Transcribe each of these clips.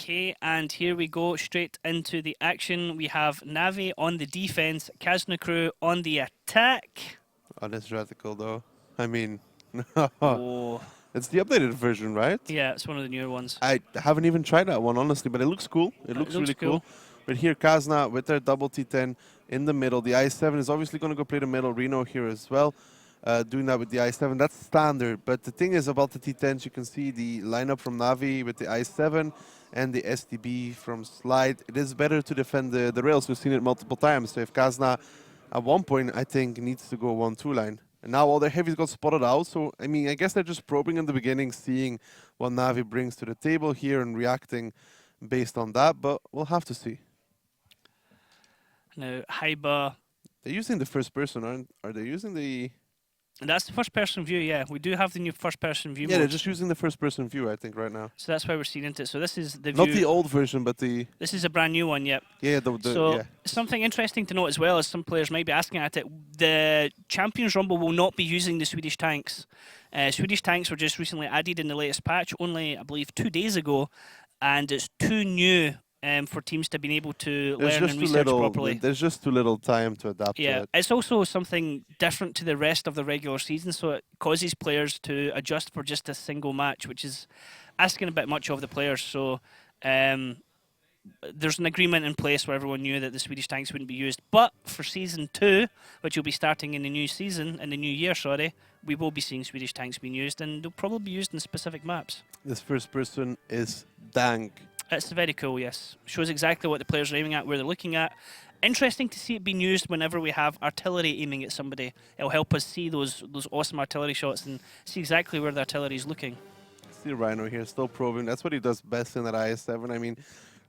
Okay, and here we go straight into the action. We have Navi on the defense, Kazna crew on the attack. On this reticle, though. I mean, Oh, it's the updated version, right? yeah, it's one of the newer ones. I haven't even tried that one, honestly, but it looks cool. It It looks looks really cool. cool. But here, Kazna with their double T10 in the middle. The I7 is obviously going to go play the middle. Reno here as well, doing that with the I7. That's standard. But the thing is about the T10s, you can see the lineup from Navi with the I7 and the STB from Slide. It is better to defend the rails. We've seen it multiple times. So if Kazna, at one point, I think, needs to go 1-2 line. And now all their heavies got spotted out. So, I mean, I guess they're just probing in the beginning, seeing what Navi brings to the table here and reacting based on that. But we'll have to see. Now, Haiba, They're using the first person, aren't? Are they using the? and that's the first person view, yeah. We do have the new first person view Yeah, they're mode. just using the first person view, I think, right now. So that's why we're seeing into it. So this is the view. Not the old version, but the. This is a brand new one, yep. Yeah, So yeah. something interesting to note as well, as some players might be asking at it, the Champions Rumble will not be using the Swedish tanks. Swedish tanks were just recently added in the latest patch, only I believe 2 days ago, and it's too new for teams to be able to learn and research properly. There's just too little time to adapt to Yeah, it. it's also something different to the rest of the regular season, so it causes players to adjust for just a single match, which is asking a bit much of the players. So there's an agreement in place where everyone knew that the Swedish tanks wouldn't be used. But for Season 2, which will be starting in the new season, in the new year, sorry, we will be seeing Swedish tanks being used, and they'll probably be used in specific maps. This first person is dank. It's very cool, yes. Shows exactly what the players are aiming at, where they're looking at. Interesting to see it being used whenever we have artillery aiming at somebody. It'll help us see those awesome artillery shots and see exactly where the artillery is looking. See Rhino here, still probing. That's what he does best in that IS-7. I mean,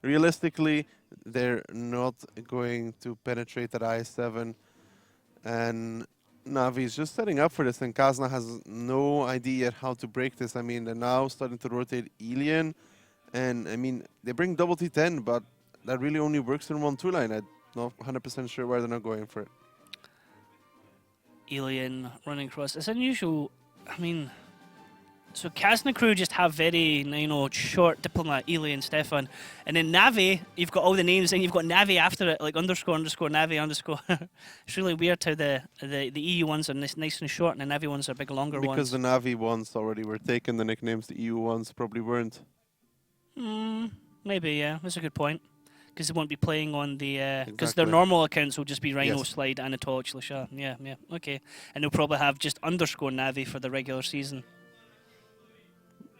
realistically, they're not going to penetrate that IS-7. And Navi's just setting up for this, and Kazna has no idea yet how to break this. I mean, they're now starting to rotate Elian. And, I mean, they bring double T10, but that really only works in 1-2 line. I'm not 100% sure why they're not going for it. Alien running across. It's unusual. I mean, so Kazna crew just have very, short diplomat, Alien, Stefan. And then Navi, you've got all the names, and you've got Navi after it, like underscore, Navi, underscore. It's really weird how the EU ones are nice and short, and the Navi ones are big, longer ones. Because the Navi ones already were taken, the nicknames, the EU ones probably weren't. Maybe, yeah. That's a good point. Because they won't be playing on the... Because their Exactly. normal accounts will just be Rhino, Yes. Slide, Anatol, Shlisha. Yeah, okay. And they'll probably have just underscore Navi for the regular season.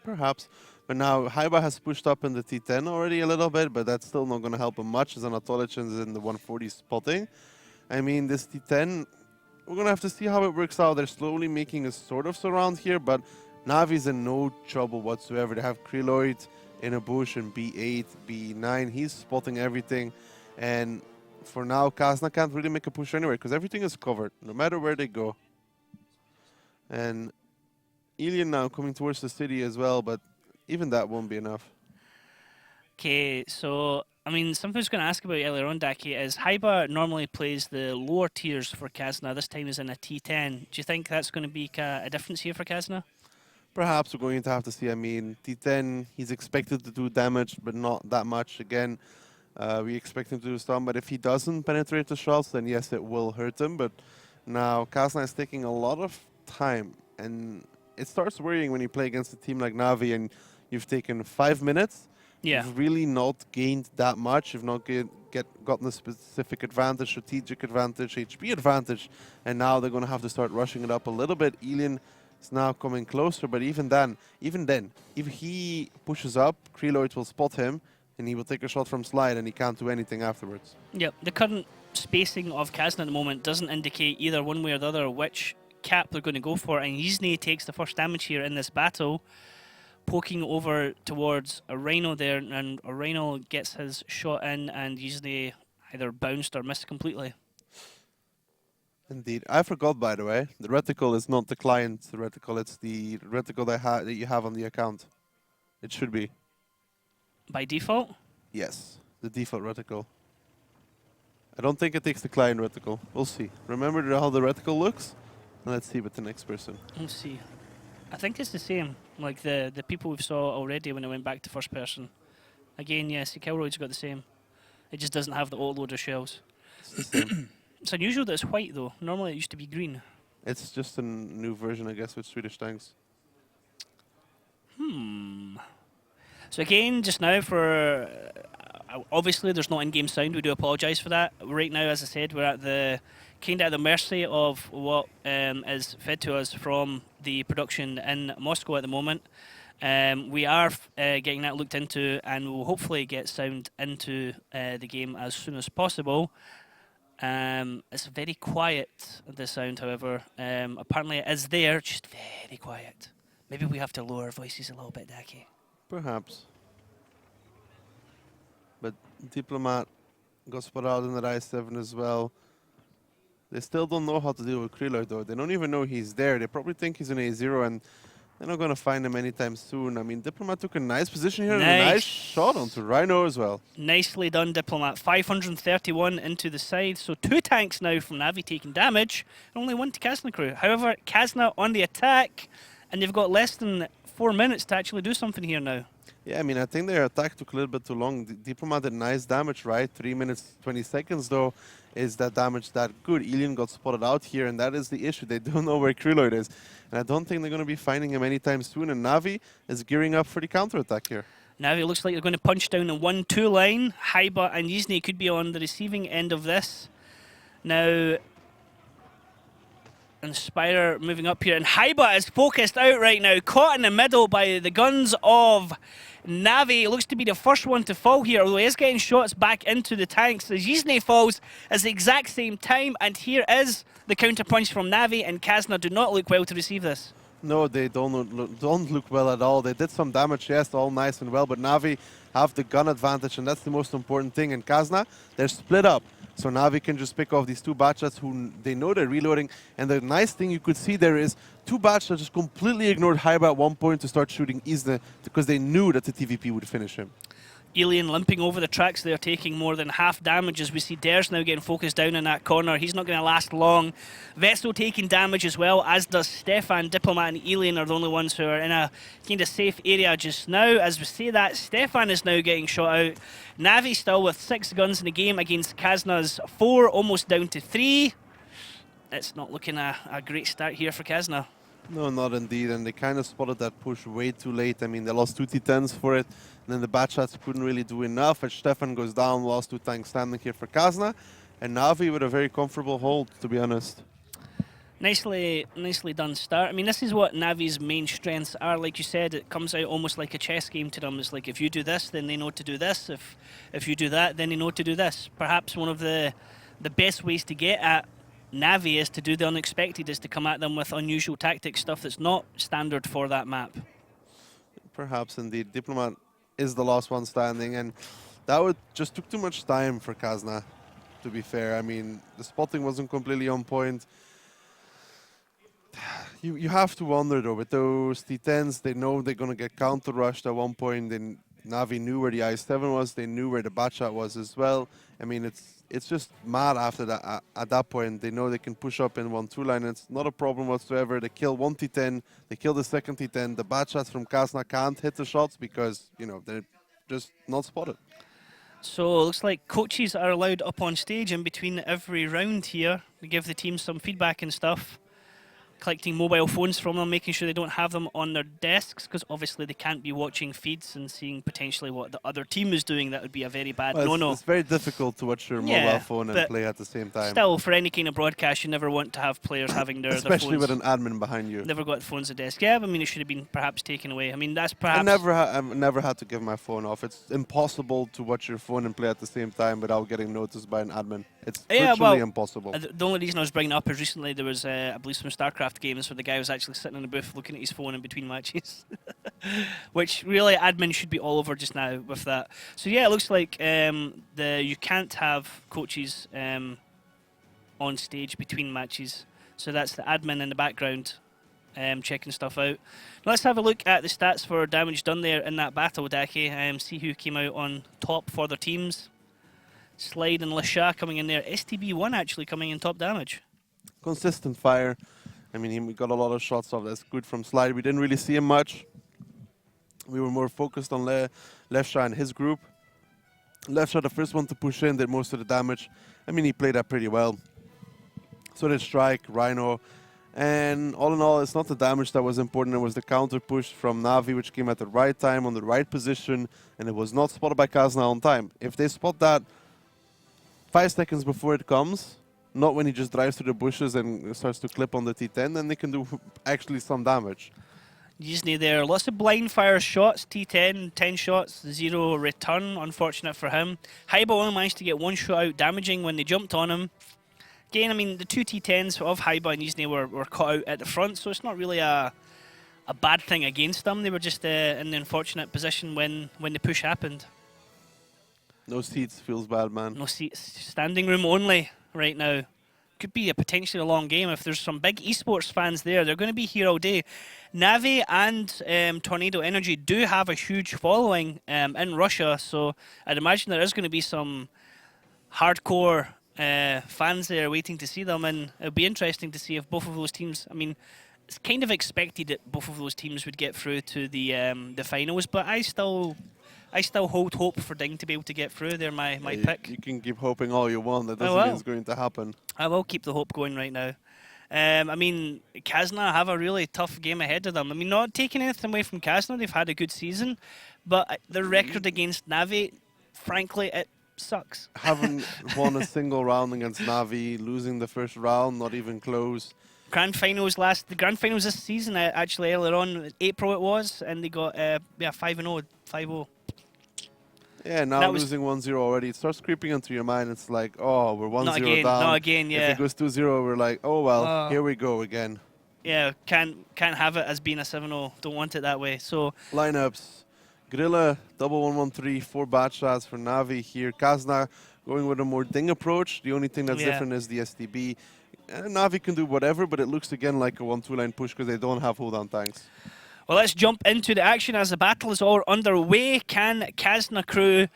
Perhaps. But now Haiba has pushed up in the T10 already a little bit, but that's still not going to help him much as Anatolic's in the 140 spotting. I mean, this T10, we're going to have to see how it works out. They're slowly making a sort of surround here, but Navi's in no trouble whatsoever. They have Kreloid in a bush in B8, B9. He's spotting everything. And for now, Kazna can't really make a push anywhere because everything is covered, no matter where they go. And Elian now coming towards the city as well, but even that won't be enough. Okay, so, I mean, something I was going to ask about earlier on, Daki, is Haiba normally plays the lower tiers for Kazna. This time is in a T10. Do you think that's going to be a difference here for Kazna? Perhaps we're going to have to see. I mean, T10, he's expected to do damage, but not that much. Again, we expect him to do some, but if he doesn't penetrate the shots, then yes, it will hurt him. But now Kazna is taking a lot of time, and it starts worrying when you play against a team like Navi and you've taken 5 minutes. Yeah. You've really not gained that much. You've not gotten a specific advantage, strategic advantage, HP advantage, and now they're going to have to start rushing it up a little bit. Elian is now coming closer, but even then, if he pushes up, Kreloid will spot him, and he will take a shot from Slide, and he can't do anything afterwards. Yep, the current spacing of Kazna at the moment doesn't indicate either one way or the other which cap they're going to go for, and Yzne takes the first damage here in this battle, poking over towards a Rhino there, and a Rhino gets his shot in, and Yzne either bounced or missed completely. Indeed. I forgot, by the way, the reticle is not the client reticle, it's the reticle that you have on the account. It should be. By default? Yes, the default reticle. I don't think it takes the client reticle. We'll see. Remember how the reticle looks? And let's see with the next person. Let's see. I think it's the same, like the people we saw already when it went back to first person. Again, yes, Kelroyd's got the same. It just doesn't have the autoloader shells. It's the same. It's unusual that it's white, though. Normally it used to be green. It's just a new version, I guess, with Swedish tanks. So again, just now for... obviously, there's no in-game sound. We do apologise for that. Right now, as I said, we're at the kind of at the mercy of what is fed to us from the production in Moscow at the moment. We are getting that looked into, and we'll hopefully get sound into the game as soon as possible. It's very quiet, the sound, however. Apparently it is there, just very quiet. Maybe we have to lower our voices a little bit, Daki. Perhaps. But Diplomat got spotted out in the I-7 as well. They still don't know how to deal with Krillor, though. They don't even know he's there. They probably think he's in A0, and they're not going to find him anytime soon. I mean, Diplomat took a nice position here and a nice shot onto Rhino as well. Nicely done, Diplomat. 531 into the side. So 2 tanks now from Navi taking damage, and only 1 to Kazna crew. However, Kazna on the attack, and they've got less than 4 minutes to actually do something here now. Yeah, I mean, I think their attack took a little bit too long. Diplomat did nice damage, right? 3 minutes, 20 seconds, though. Is that damage that good? Ilian got spotted out here, and that is the issue. They don't know where Krillor is. And I don't think they're going to be finding him anytime soon. And Navi is gearing up for the counterattack here. Navi looks like they're going to punch down the 1-2 line. Haiba and Yizne could be on the receiving end of this. Now, Inspire moving up here, and Haiba is focused out right now, caught in the middle by the guns of Navi. Looks to be the first one to fall here, although he is getting shots back into the tanks. As Yizne falls at the exact same time, and here is the counterpunch from Navi, and Kazna do not look well to receive this. No, they don't look well at all. They did some damage, yes, all nice and well, but Navi have the gun advantage, and that's the most important thing. And Kazna, they're split up. So Navi can just pick off these 2 Batshots who they know they're reloading. And the nice thing you could see there is 2 Batshots just completely ignored Haiba at one point to start shooting Yzne because they knew that the TVP would finish him. Ilian limping over the tracks there, taking more than half damage as we see Ders now getting focused down in that corner. He's not going to last long. Vessel taking damage as well, as does Stefan. Diplomat and Ilian are the only ones who are in a kind of safe area just now. As we say that, Stefan is now getting shot out. Navi still with 6 guns in the game against Kazna's 4, almost down to 3. It's not looking a great start here for Kazna. No, not indeed, and they kind of spotted that push way too late. I mean, they lost 2 T10s for it, and then the Batshots couldn't really do enough, and Stefan goes down, lost 2 tanks standing here for Kazna, and Navi with a very comfortable hold, to be honest. Nicely done start. I mean, this is what Navi's main strengths are. Like you said, it comes out almost like a chess game to them. It's like, if you do this, then they know to do this. If you do that, then they know to do this. Perhaps one of the best ways to get at Navi is to do the unexpected, is to come at them with unusual tactics, stuff that's not standard for that map. Perhaps indeed. Diplomat is the last one standing, and that just took too much time for Kazna, to be fair. I mean, the spotting wasn't completely on point. You have to wonder, though, with those T10s, they know they're going to get counter-rushed at one point, and Navi knew where the I-7 was, they knew where the Batshot was as well. I mean, it's just mad after that. At that point, they know they can push up in 1-2 line. It's not a problem whatsoever. They kill 1 T10, they kill the second T10. The Batshots from Kazna can't hit the shots because, you know, they're just not spotted. So it looks like coaches are allowed up on stage in between every round here to give the team some feedback and stuff. Collecting mobile phones from them, making sure they don't have them on their desks, because obviously they can't be watching feeds and seeing potentially what the other team is doing. That would be a very bad no-no. It's very difficult to watch your mobile phone and play at the same time. Still, for any kind of broadcast, you never want to have players having their especially phones. with an admin behind you. Never got phones at desk. Yeah, I mean, it should have been perhaps taken away. I mean, that's perhaps... I've never had to give my phone off. It's impossible to watch your phone and play at the same time without getting noticed by an admin. It's virtually impossible. The only reason I was bringing it up is recently there was, I believe, some StarCraft games where the guy was actually sitting in the booth looking at his phone in between matches. Which really admin should be all over just now with that. So yeah, it looks like you can't have coaches on stage between matches. So that's the admin in the background checking stuff out. Now let's have a look at the stats for damage done there in that battle, Daki. See who came out on top for their teams. Slide and Lasha coming in there. STB1 actually coming in top damage. Consistent fire. I mean, we got a lot of shots off. That's good from Slide. We didn't really see him much. We were more focused on Lefsha and his group. Lefsha, the first one to push in, did most of the damage. I mean, he played that pretty well. So did Strike, Rhino. And all in all, it's not the damage that was important. It was the counter push from Na'Vi, which came at the right time, on the right position. And it was not spotted by Kazna on time. If they spot that 5 seconds before it comes, not when he just drives through the bushes and starts to clip on the T10, then they can do actually some damage. Disney there, lots of blind fire shots, T10, 10 shots, 0 return, unfortunate for him. Haiba only managed to get 1 shot out damaging when they jumped on him. Again, I mean, the 2 T10s of Haiba and Disney were caught out at the front, so it's not really a bad thing against them. They were just in the unfortunate position when the push happened. No seats, feels bad, man. No seats, standing room only right now. Could be a potentially a long game. If there's some big esports fans there, they're going to be here all day. Navi and Tornado Energy do have a huge following in Russia, so I'd imagine there is going to be some hardcore fans there waiting to see them, and it'll be interesting to see if both of those teams, I mean, it's kind of expected that both of those teams would get through to the finals, but I still hold hope for Ding to be able to get through. They're my pick. You can keep hoping all you want. That doesn't mean it's going to happen. I will keep the hope going right now. I mean, Kazna have a really tough game ahead of them. I mean, not taking anything away from Kazna, they've had a good season, but their record against Navi, frankly, it sucks. Haven't won a single round against Navi, losing the first round, not even close. The grand finals this season, actually earlier on, April it was, and they got 5-0, 5-0. Yeah, now losing 1-0 already, it starts creeping into your mind. It's like, oh, we're 1-0 down. Not again, yeah. If it goes 2-0, we're like, oh, well, here we go again. Yeah, can't have it as being a 7-0. Don't want it that way. So lineups. Gorilla, double 1-1-3, 4 bad shots for Navi here. Kazna going with a more Ding approach. The only thing that's different is the STB. Navi can do whatever, but it looks again like a 1-2 line push because they don't have hold-on tanks. Well, let's jump into the action as the battle is all underway. Can Kazna crew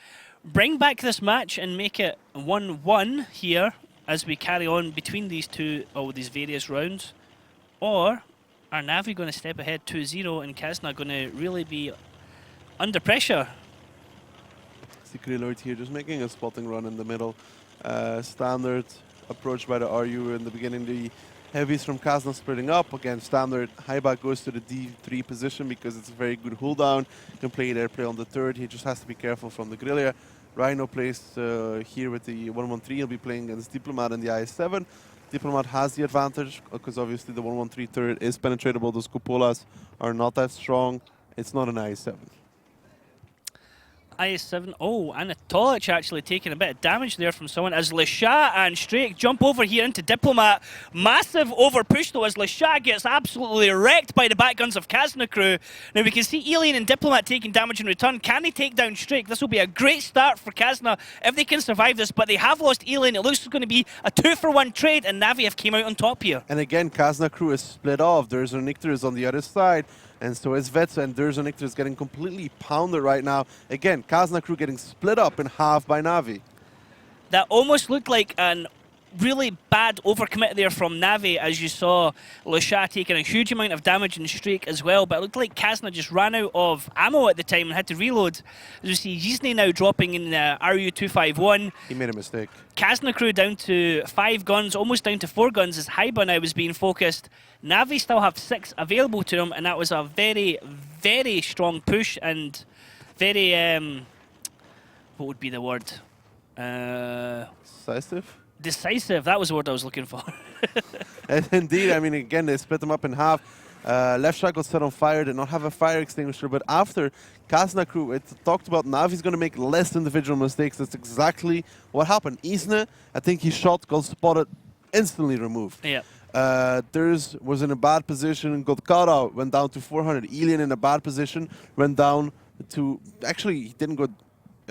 bring back this match and make it 1-1 here as we carry on between these these various rounds? Or are Navi going to step ahead 2-0 and Kazna going to really be under pressure? Secret Alert here, just making a spotting run in the middle. Standard approach by the RU in the beginning. The heavies from Kazna spreading up. Again, standard. Haiba goes to the D3 position because it's a very good hold down. Can play there, play on the third. He just has to be careful from the Guerrilla. Rhino plays here with the 1-1-3. He'll be playing against Diplomat in the IS-7. Diplomat has the advantage because obviously the 1-1-3 third is penetratable. Those cupolas are not that strong. It's not an IS-7. IS-7. Oh, and Tolich actually taking a bit of damage there from someone as Lesha and Strake jump over here into Diplomat. Massive over push though as Lesha gets absolutely wrecked by the backguns of Kazna crew. Now we can see Alien and Diplomat taking damage in return. Can they take down Strake? This will be a great start for Kazna if they can survive this, but they have lost Alien. It looks like it's going to be a 2-for-1 trade, and Navi have came out on top here. And again, Kazna crew is split off. There's an Nictor is on the other side. And so is Vets, and Durza Nictor is getting completely pounded right now. Again, Kazna crew getting split up in half by Navi. That almost looked like an really bad overcommit there from Navi, as you saw Lesha taking a huge amount of damage and Strake as well, but it looked like Kazna just ran out of ammo at the time and had to reload. As you see, Yizne now dropping in the RU-251. He made a mistake. Kazna crew down to 5 guns, almost down to 4 guns as Haiba now was being focused. Navi still have 6 available to them, and that was a very, very strong push and very, what would be the word? Decisive? Decisive, that was the word I was looking for. And indeed, I mean, again, they split them up in half. Left shot got set on fire, did not have a fire extinguisher, but after Kazna crew, it talked about Navi's going to make less individual mistakes. That's exactly what happened. Isne, I think he shot, got spotted, instantly removed. Yeah. Durs was in a bad position, got caught out, went down to 400. Alien in a bad position, went down to, actually, he didn't go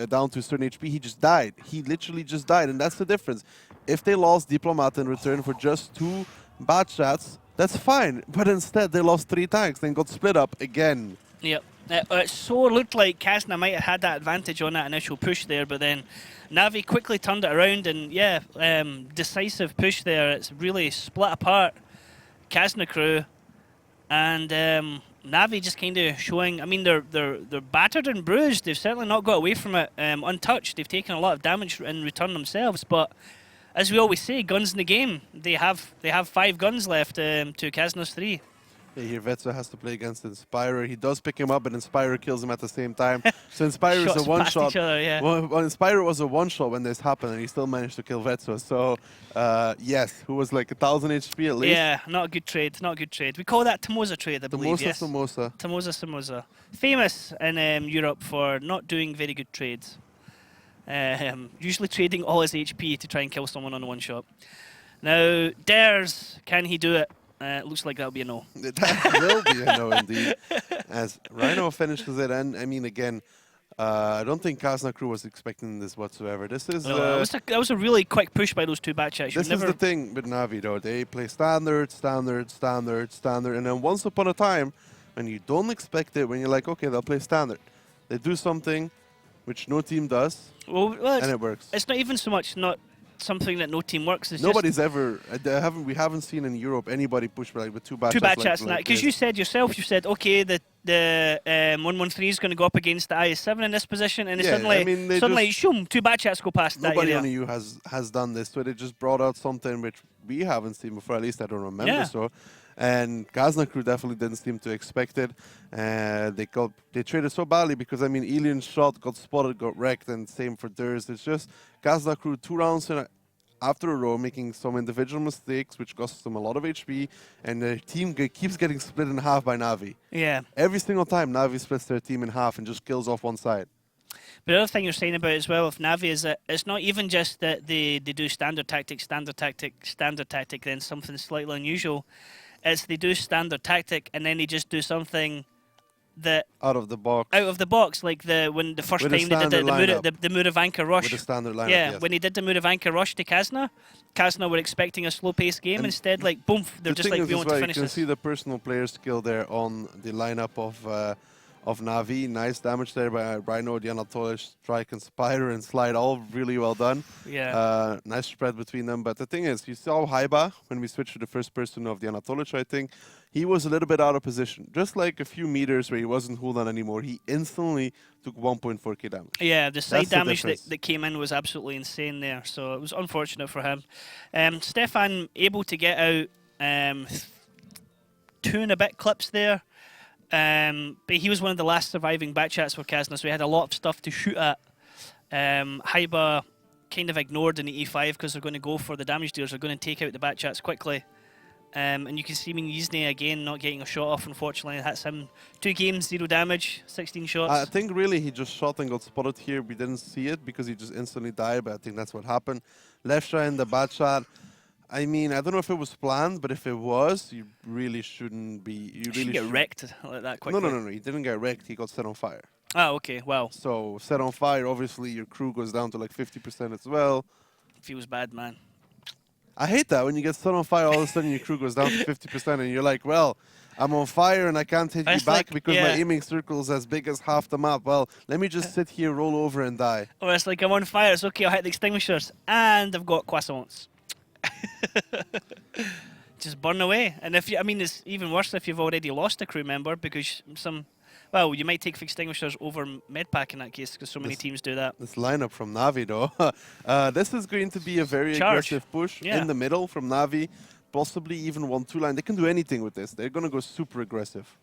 down to a certain HP, he just died. He literally just died, and that's the difference. If they lost Diplomat in return for just 2 bad shots, that's fine. But instead, they lost 3 tanks, then got split up again. Yep. It so looked like Kazna might have had that advantage on that initial push there, but then Navi quickly turned it around, and yeah, decisive push there. It's really split apart Kazna crew. And Navi just kind of showing. I mean, they're battered and bruised. They've certainly not got away from it untouched. They've taken a lot of damage in return themselves. But as we always say, guns in the game. They have 5 guns left to Kazna's 3. Yeah, here Vincere has to play against Inspirer. He does pick him up, but Inspirer kills him at the same time. So Inspirer is a one-shot. Well, Inspirer was a one-shot when this happened, and he still managed to kill Vincere. So, yes, who was like 1,000 HP at least. Yeah, not a good trade. Not a good trade. We call that Tamosa trade, I believe. Yes. Samosa. Tamosa. Famous in Europe for not doing very good trades. Usually trading all his HP to try and kill someone on a one-shot. Now, Dares, can he do it? Looks like that'll be a no. That will be a no indeed. As Rhino finishes it, and I mean, again, I don't think Kazna crew was expecting this whatsoever. This is that was a really quick push by those 2 backchats. This is the thing with Navi, though. They play standard, and then once upon a time, when you don't expect it, when you're like, okay, they'll play standard, they do something which no team does, and it works. It's not even so much not something that no team works. It's Nobody's ever. We haven't seen in Europe anybody push like with 2 backchats. 2 backchats, because you said yourself, okay, the 113 is going to go up against the IS-7 in this position, and suddenly, shoom, 2 backchats go past that area. Nobody on EU has done this, so they just brought out something which we haven't seen before. At least I don't remember. Yeah. So, and Kazna crew definitely didn't seem to expect it. They traded so badly because I mean, Elian's shot got spotted, got wrecked, and same for theirs. It's just Kazna crew 2 rounds after a row, making some individual mistakes, which costs them a lot of HP, and the team keeps getting split in half by Navi. Yeah. Every single time, Navi splits their team in half and just kills off one side. But the other thing you're saying about it as well with Navi is that it's not even just that they do standard tactic, then something slightly unusual. It's they do standard tactic, and then they just do something that out of the box, like when the first time they did the Muravanka rush. With the standard lineup, yeah, yes. when they did the Muravanka rush to Kazna were expecting a slow-paced game. Instead, like boom, they're just like, we want to finish You can this. see the personal player skill there on the lineup of Navi. Nice damage there by Rhino, the Anatolish, Strike, and Spider, and Slide, all really well done. Yeah. Nice spread between them. But the thing is, you saw Haiba when we switched to the first person of the Anatolish, I think. He was a little bit out of position. Just like a few meters where he wasn't Huldan anymore, he instantly took 1.4k damage. Yeah, the side damage that came in was absolutely insane there. So it was unfortunate for him. Stefan able to get out 2 and a bit clips there. But he was one of the last surviving backchats for Kazna, so he had a lot of stuff to shoot at. Haiba kind of ignored in the E5 because they're going to go for the damage dealers. They're going to take out the backchats quickly. And you can see Yizne again not getting a shot off, unfortunately. That's him. 2 games, 0 damage, 16 shots. I think really he just shot and got spotted here. We didn't see it because he just instantly died, but I think that's what happened. Left shot in the bad shot. I mean, I don't know if it was planned, but if it was, you really shouldn't be. You really get wrecked like that quickly. No. He didn't get wrecked. He got set on fire. Oh, okay. Well. So set on fire. Obviously, your crew goes down to like 50% as well. Feels bad, man. I hate that when you get set on fire. All of a sudden, your crew goes down to 50%, and you're like, "Well, I'm on fire and I can't hit you back because my aiming circle is as big as half the map. Well, let me just sit here, roll over, and die." Or it's like I'm on fire. It's okay. I'll hit the extinguishers, and I've got croissants. Just burn away. And if you, I mean, it's even worse if you've already lost a crew member because well, you might take extinguishers over medpack in that case because so many teams do that. This lineup from Navi, though, this is going to be a very aggressive push in the middle from Navi, possibly even 1-2 line. They can do anything with this. They're going to go super aggressive.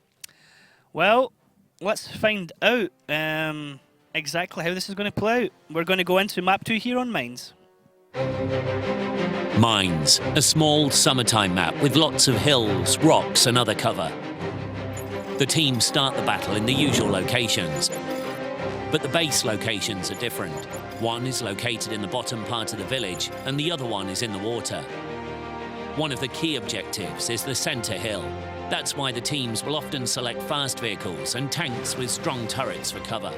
Well, let's find out exactly how this is going to play out. We're going to go into map 2 here on Mines. Mines, a small summertime map with lots of hills, rocks and other cover. The teams start the battle in the usual locations, but the base locations are different. One is located in the bottom part of the village and the other one is in the water. One of the key objectives is the centre hill. That's why the teams will often select fast vehicles and tanks with strong turrets for cover.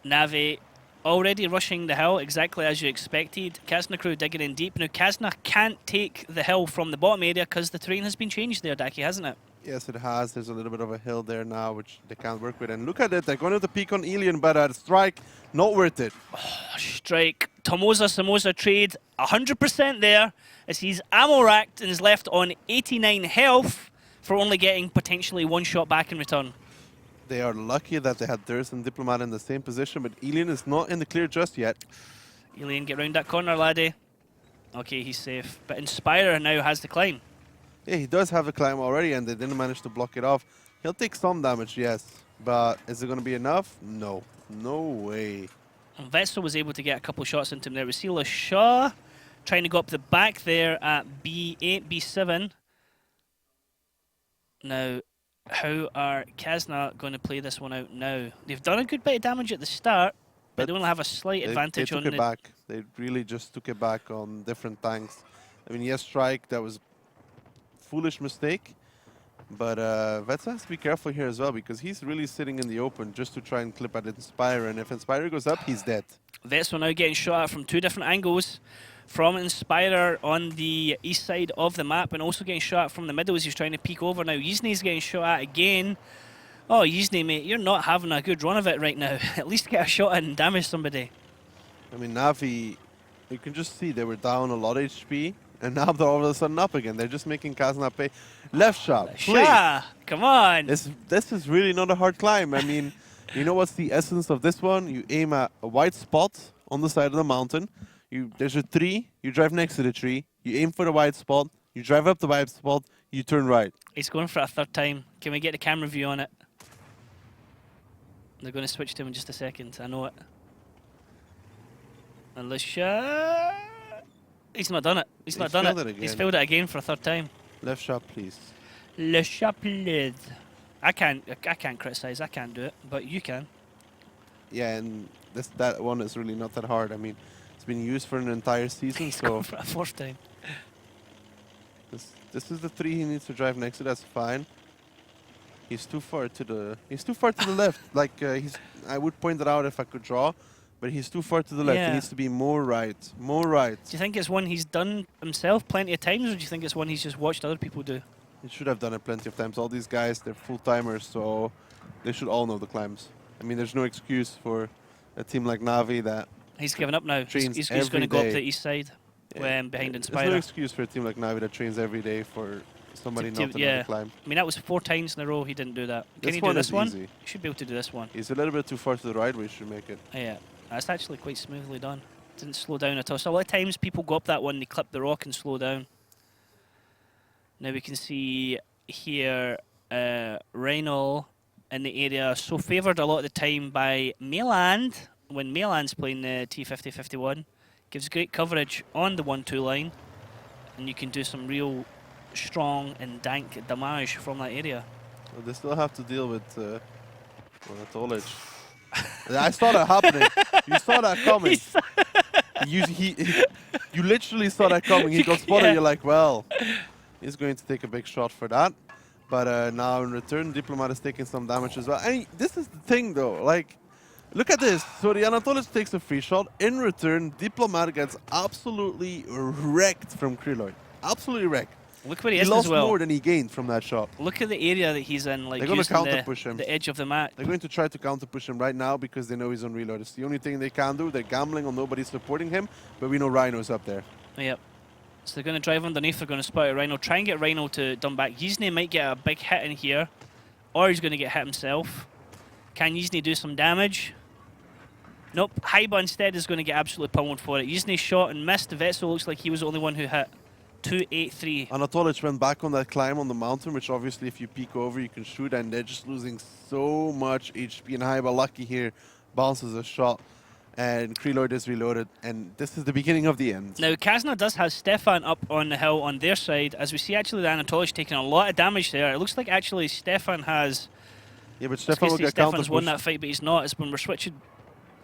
Navi already rushing the hill exactly as you expected. Kazna crew digging in deep. Now Kazna can't take the hill from the bottom area because the terrain has been changed there, Daki, hasn't it? Yes, it has. There's a little bit of a hill there now, which they can't work with. And look at it. They're going to the peak on Alien, but strike, not worth it. Strike. Tomoza Samosa trade 100% there as he's ammo racked and is left on 89 health for only getting potentially one shot back in return. They are lucky that they had Durst and Diplomat in the same position, but Alien is not in the clear just yet. Alien, get round that corner, laddie. Okay, he's safe. But Inspire now has the climb. Yeah, he does have the climb already, and they didn't manage to block it off. He'll take some damage, yes. But is it going to be enough? No. No way. And Vetzel was able to get a couple shots into him there. We see LaShaw trying to go up the back there at B8, B7. Now, how are Kazna going to play this one out now? They've done a good bit of damage at the start, but they only have a slight advantage on it. They took it back. They really just took it back on different tanks. I mean, yes, Strike, that was foolish mistake, but Vetzel has to be careful here as well because he's really sitting in the open just to try and clip at Inspire, and if Inspire goes up, he's dead. Vetzel now getting shot at from two different angles. From Inspirer on the east side of the map and also getting shot at from the middle as he's trying to peek over now. Yzne's getting shot at again. Oh, Yzne, mate, you're not having a good run of it right now. At least get a shot in and damage somebody. I mean, Navi, you can just see they were down a lot of HP, and now they're all of a sudden up again. They're just making Kazna pay. Left shot, please. Come on. This is really not a hard climb. I mean, you know what's the essence of this one? You aim at a white spot on the side of the mountain. There's a tree, you drive next to the tree, you aim for the white spot, you drive up the white spot, you turn right. He's going for a third time. Can we get the camera view on it? They're going to switch to him in just a second, I know it. Alicia... He's not done it. He's not done it. He's failed it again for a third time. Left shot, please. Le Chapelet. I can't criticize, I can't do it, but you can. Yeah, and that one is really not that hard. I mean, it's been used for an entire season, He's so going for a fourth time. this is the tree he needs to drive next to. That's fine. He's too far to the left. Like I would point it out if I could draw, but he's too far to the left. Yeah. He needs to be more right, more right. Do you think it's one he's done himself plenty of times, or do you think it's one he's just watched other people do? He should have done it plenty of times. All these guys, they're full timers, so they should all know the climbs. I mean, there's no excuse for a team like Navi that. He's given up now. He's going to go up the east side behind Inspire. There's no excuse for a team like Navi that trains every day for somebody not to know the climb. I mean, that was 4 times in a row he didn't do that. Can he do this one? Easy. He should be able to do this one. He's a little bit too far to the right, but he should make it. Yeah, that's actually quite smoothly done. Didn't slow down at all. So a lot of times people go up that one, they clip the rock and slow down. Now we can see here Reinl in the area, so favoured a lot of the time by Mayland when Mayland's playing the T50-51. Gives great coverage on the 1-2 line, and you can do some real strong and dank damage from that area. Well, they still have to deal with Anatolic. I saw that happening. You saw that coming. You literally saw that coming. He got spotted. You're like, well, he's going to take a big shot for that. But now in return, Diplomat is taking some damage as well. And this is the thing, though. Like, look at this. So the Anatolic takes a free shot. In return, Diplomat gets absolutely wrecked from Kryloid. Absolutely wrecked. Look where he is lost as well. More than he gained from that shot. Look at the area that he's in. Like, they're going to counter push him. The edge of the map. They're going to try to counter push him right now because they know he's on reload. It's the only thing they can do. They're gambling on nobody supporting him, but we know Rhino's up there. Yep. So they're going to drive underneath. They're going to spot Rhino. Try and get Rhino to dump back. Yzne might get a big hit in here, or he's going to get hit himself. Can Yzne do some damage? Nope. Haiba instead is going to get absolutely pummeled for it. Yzne shot and missed. Vetzel looks like he was the only one who hit. 283. Anatolic went back on that climb on the mountain, which obviously if you peek over you can shoot, and they're just losing so much HP. And Haiba, lucky here, bounces a shot, and Kryloid is reloaded, and this is the beginning of the end. Now Kazna does have Stefan up on the hill on their side, as we see actually the Anatolic taking a lot of damage there. It looks like actually Stefan has... Yeah, but Stefan will get counter Stefan's won that fight, but he's not. It's when we're switching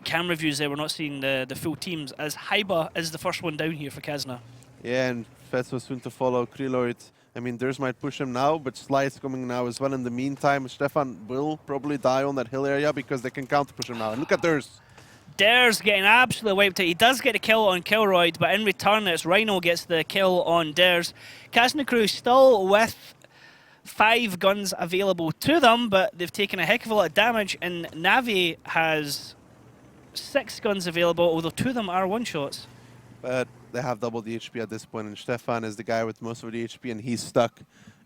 camera views there, we're not seeing the full teams, as Haiba is the first one down here for Kazna. Yeah, and Vetzel soon to follow Kryloid. I mean, Durs might push him now, but Sly's coming now as well. In the meantime, Stefan will probably die on that hill area because they can counter push him now. And look at Durs. Durs getting absolutely wiped out. He does get a kill on Kilroyd, but in return, it's Rhino gets the kill on Durs. Kazna Crew still with 5 guns available to them, but they've taken a heck of a lot of damage, and Navi has 6 guns available, although 2 of them are one-shots. But they have double the HP at this point, and Stefan is the guy with most of the HP, and he's stuck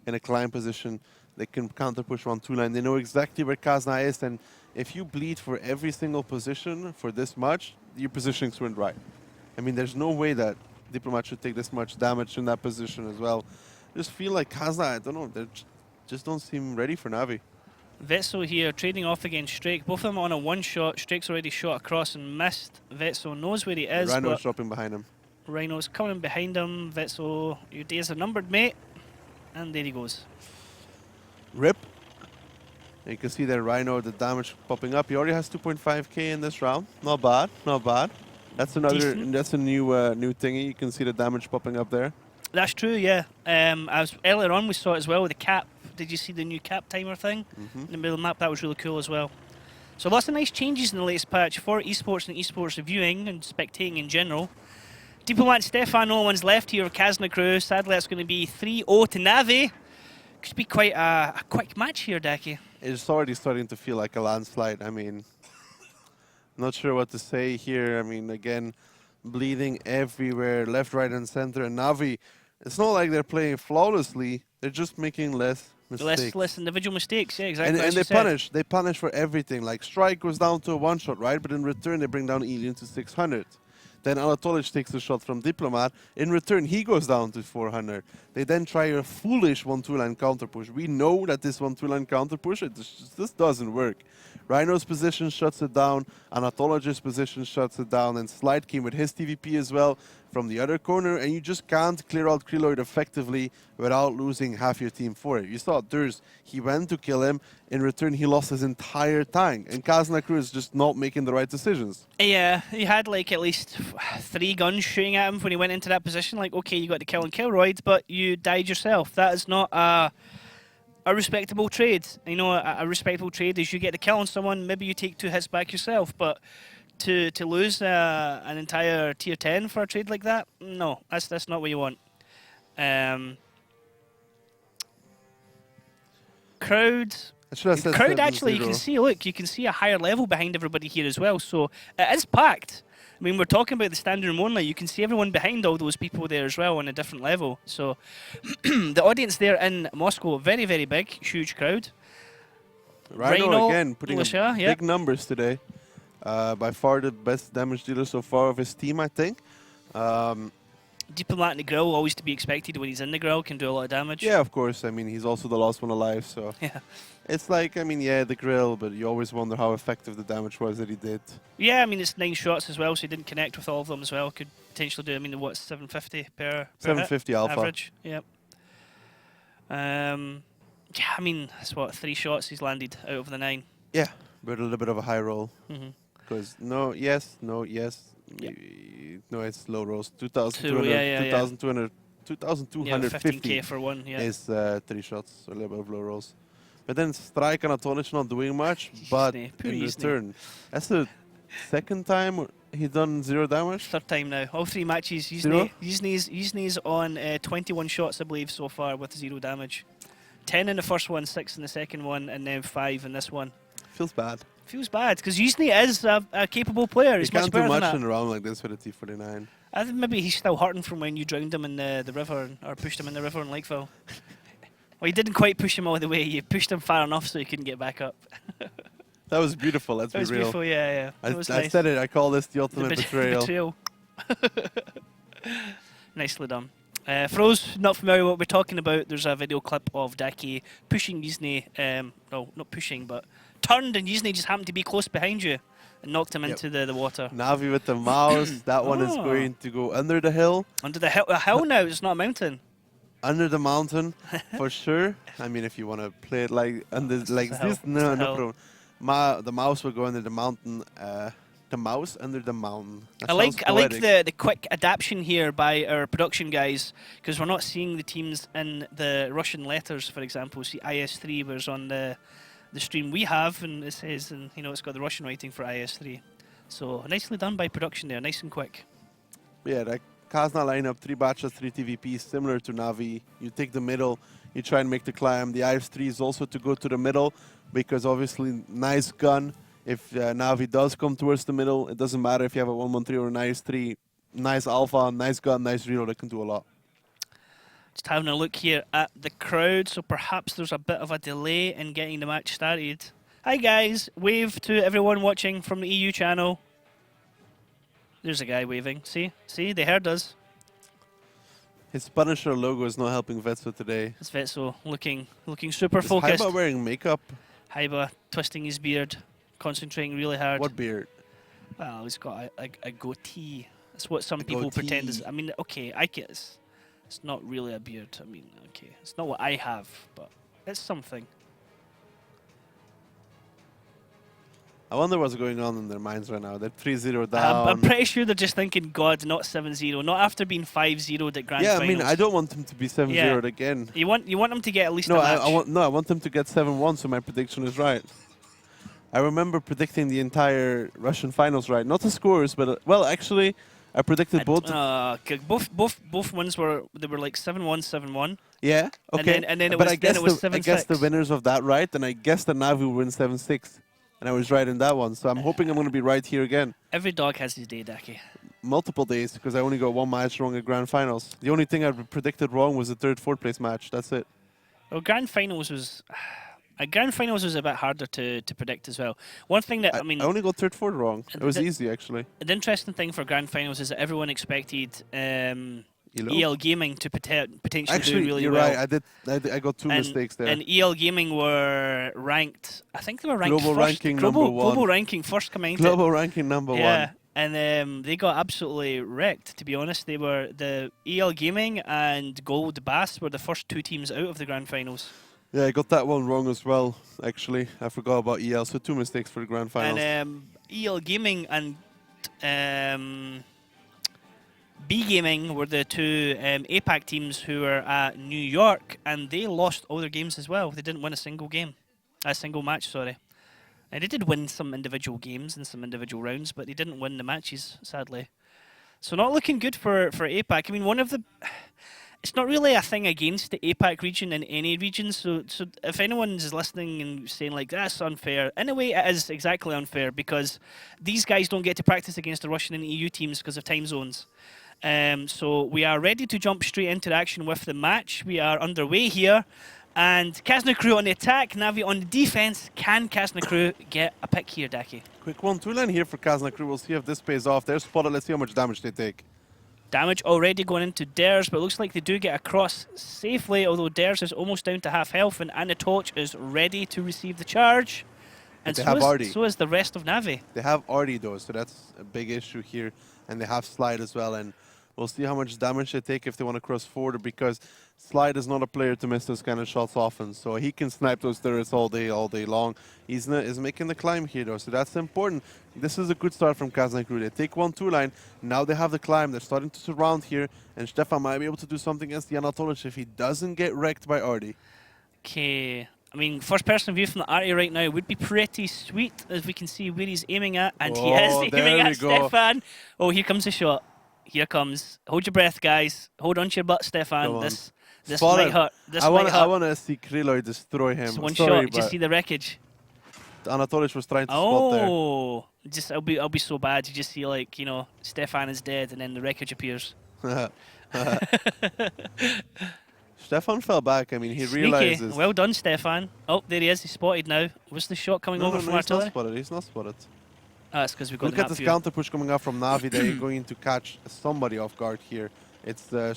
in a climb position. They can counter-push 1-2 line. They know exactly where Kazna is, and if you bleed for every single position for this much, your positioning's went right. I mean, there's no way that Diplomat should take this much damage in that position as well. I just feel like Kazna, I don't know, they just don't seem ready for Navi. Vetso here trading off against Strake. Both of them on a one-shot. Strake's already shot across and missed. Vetso knows where he is. Rhino's dropping behind him. Rhino's coming in behind him. Vetso, your days are numbered, mate. And there he goes. Rip. And you can see there Rhino, the damage popping up. He already has 2.5k in this round. Not bad, not bad. That's another. Decent. That's a new new thingy. You can see the damage popping up there. That's true, yeah. As earlier on we saw it as well with the cap. Did you see the new cap timer thing in the middle of the map? That was really cool as well. So lots of nice changes in the latest patch for esports and esports reviewing and spectating in general. Diplomat Stefan, no one's left here with Kazna crew. Sadly, that's going to be 3-0 to Navi. Could be quite a quick match here, Daki. It's already starting to feel like a landslide. I mean, not sure what to say here. I mean, again, bleeding everywhere, left, right, and center. And Navi, it's not like they're playing flawlessly. They're just making less mistakes. Less individual mistakes, yeah, exactly. And they punish for everything. Like Strike goes down to a one-shot, right? But in return, they bring down Alien to 600. Then Anatolic takes a shot from Diplomat. In return, he goes down to 400. They then try a foolish 1-2 line counter push. We know that this 1-2 line counter push, this doesn't work. Rhino's position shuts it down. Anatolic's position shuts it down. And Slide came with his TVP as well from the other corner. And you just can't clear out Kriloid effectively without losing half your team for it. You saw Durs, he went to kill him. In return, he lost his entire tank. And Kazna crew is just not making the right decisions. Yeah, he had like at least 3 guns shooting at him when he went into that position. Like, okay, you got to kill and Kilroyd, but you died yourself. That is not a respectable trade. You know, a respectable trade is you get the kill on someone, maybe you take 2 hits back yourself, but to lose an entire tier 10 for a trade like that, no, that's not what you want. Crowd actually, you can see, look, you can see a higher level behind everybody here as well, so it is packed. I mean, we're talking about the standard room only. You can see everyone behind all those people there as well on a different level. So the audience there in Moscow, very, very big, huge crowd. Rhino again, putting Lasha, big numbers today. By far the best damage dealer so far of his team, I think. Diplomat in the grill, always to be expected when he's in the grill, can do a lot of damage. Yeah, of course. I mean, he's also the last one alive, so... Yeah. It's like, I mean, yeah, the grill, but you always wonder how effective the damage was that he did. Yeah, I mean, it's 9 shots as well, so he didn't connect with all of them as well. Could potentially do, I mean, what, 750 per 750 hit alpha. Average, yep. Yeah, I mean, that's what, 3 shots he's landed out of the 9. Yeah, but a little bit of a high roll. Mm-hmm. Because no, yes, no, yes. Yep. No, it's low rolls. 2,200, 2,250 15k for one, yeah. is 3 shots, so a little bit of low rolls. But then Strike and Anatolic not doing much, but in return, that's the second time he's done 0 damage. 3rd time now. All 3 matches. Yuzne's on 21 shots, I believe, so far with 0 damage. 10 in the first one, 6 in the second one, and then 5 in this one. Feels bad. Feels bad, because Yuzne is a capable player. He's can't much better do much than that. in a round like this with a T49. I think maybe he's still hurting from when you drowned him in the river, or pushed him in the river in Lakeville. Well, you didn't quite push him all the way. You pushed him far enough so he couldn't get back up. That was beautiful, let's be real. That was beautiful, yeah. I nice. said it, I call this the ultimate betrayal. Nicely done. For those not familiar with what we're talking about, there's a video clip of Daki pushing Yuzne, no, not pushing, but turned, and Yuzne just happened to be close behind you and knocked him into the water. Navi with the mouse, that one is going to go under the hill. Under the hill? A hill now, it's not a mountain. Under the mountain, for sure. I mean, if you want to play it like this, no problem. The mouse will go under the mountain. The mouse under the mountain. I like the quick adaptation here by our production guys, because we're not seeing the teams in the Russian letters, for example. See IS3, whereas on the stream we have, and it says, and you know, it's got the Russian writing for IS3. So nicely done by production there, nice and quick. Yeah, Kazna lineup, 3 batches, 3 TVPs, similar to Navi. You take the middle, you try and make the climb. The IS-3 is also to go to the middle because obviously nice gun. If Navi does come towards the middle, it doesn't matter if you have a 113 or an IS-3. Nice alpha, nice gun, nice reload, it can do a lot. Just having a look here at the crowd, so perhaps there's a bit of a delay in getting the match started. Hi guys, wave to everyone watching from the EU channel. There's a guy waving. See, they heard us. His Punisher logo is not helping Vetso today. It's Vetso looking super Is focused. Haiba wearing makeup? Haiba twisting his beard, concentrating really hard. What beard? Well, he's got a goatee. That's what some people pretend is. I mean, okay, I guess it's not really a beard. I mean, okay, it's not what I have, but it's something. I wonder what's going on in their minds right now. They're 3-0 down. I'm pretty sure they're just thinking, God, not 7-0. Not after being 5-0 at Grand Finals. I mean, I don't want them to be 7-0 again. You want them to get at least no, a match. I want them to get 7-1, so my prediction is right. I remember predicting the entire Russian finals right. Not the scores, but well, actually, I predicted both. Both wins were like 7-1, 7-1. Yeah, okay. And then it but was, I guess then it was 7-6. I guess the winners of that right, and I guess the Navi will win 7-6. And I was right in that one, so I'm hoping I'm going to be right here again. Every dog has his day, Daki. Multiple days, because I only got 1 match wrong at Grand Finals. The only thing I predicted wrong was the 3rd, 4th place match. That's it. Well, Grand Finals was... Grand Finals was a bit harder to predict as well. One thing that, I mean... I only got 3rd, 4th wrong. It was easy, actually. The interesting thing for Grand Finals is that everyone expected EL Gaming to potentially do really you're well. right. I got 2 mistakes there. And EL Gaming were ranked... I think they were ranked Global first. ranking number 1. Global ranking first coming into Global ranking number 1. Yeah, and they got absolutely wrecked, to be honest. They were... The EL Gaming and Gold Bass were the first 2 teams out of the Grand Finals. Yeah, I got that one wrong as well, actually. I forgot about EL, so 2 mistakes for the Grand Finals. And EL Gaming and B Gaming were the 2 APAC teams who were at New York, and they lost all their games as well. They didn't win a single match, sorry. And they did win some individual games and some individual rounds, but they didn't win the matches, sadly. So not looking good for APAC. I mean, it's not really a thing against the APAC region in any region, so if anyone's listening and saying, like, that's unfair, in a way it is exactly unfair, because these guys don't get to practice against the Russian and EU teams because of time zones. So we are ready to jump straight into action with the match. We are underway here, and Kazna Crew on the attack, Navi on the defense. Can Kazna Crew get a pick here, Daki? Quick 1-2 line here for Kazna Crew. We'll see if this pays off. They're spotted. Let's see how much damage they take. Damage already going into Dares, but it looks like they do get across safely, although Dares is almost down to half health, and Anatoch is ready to receive the charge. And so is the rest of Navi. They have Artie though, so that's a big issue here. And they have Slide as well, and we'll see how much damage they take if they want to cross forward, because Slide is not a player to miss those kind of shots often, so he can snipe those turrets all day long. He's making the climb here though, so that's important. This is a good start from Kazna Crew. They take 1-2 line, now they have the climb, they're starting to surround here, and Stefan might be able to do something against the Anatolich if he doesn't get wrecked by Artie. Okay, I mean, first person view from the Artie right now would be pretty sweet, as we can see where he's aiming at, and he is aiming at Stefan. Oh, here comes the shot. Here comes. Hold your breath, guys. Hold on to your butt, Stefan. This might hurt. I want to see Kriloy destroy him. One shot. Just see the wreckage. Anatolich was trying to spot there. Oh, I'll be so bad. You just see, like, you know, Stefan is dead, and then the wreckage appears. Stefan fell back. I mean, he Sneaky. realizes. Well done, Stefan. Oh, there he is. He's spotted now. Was the shot coming over from artillery? He's not spotted. That's because we've got. Look at this counter push coming out from Navi. They're going to catch somebody off guard here. It's the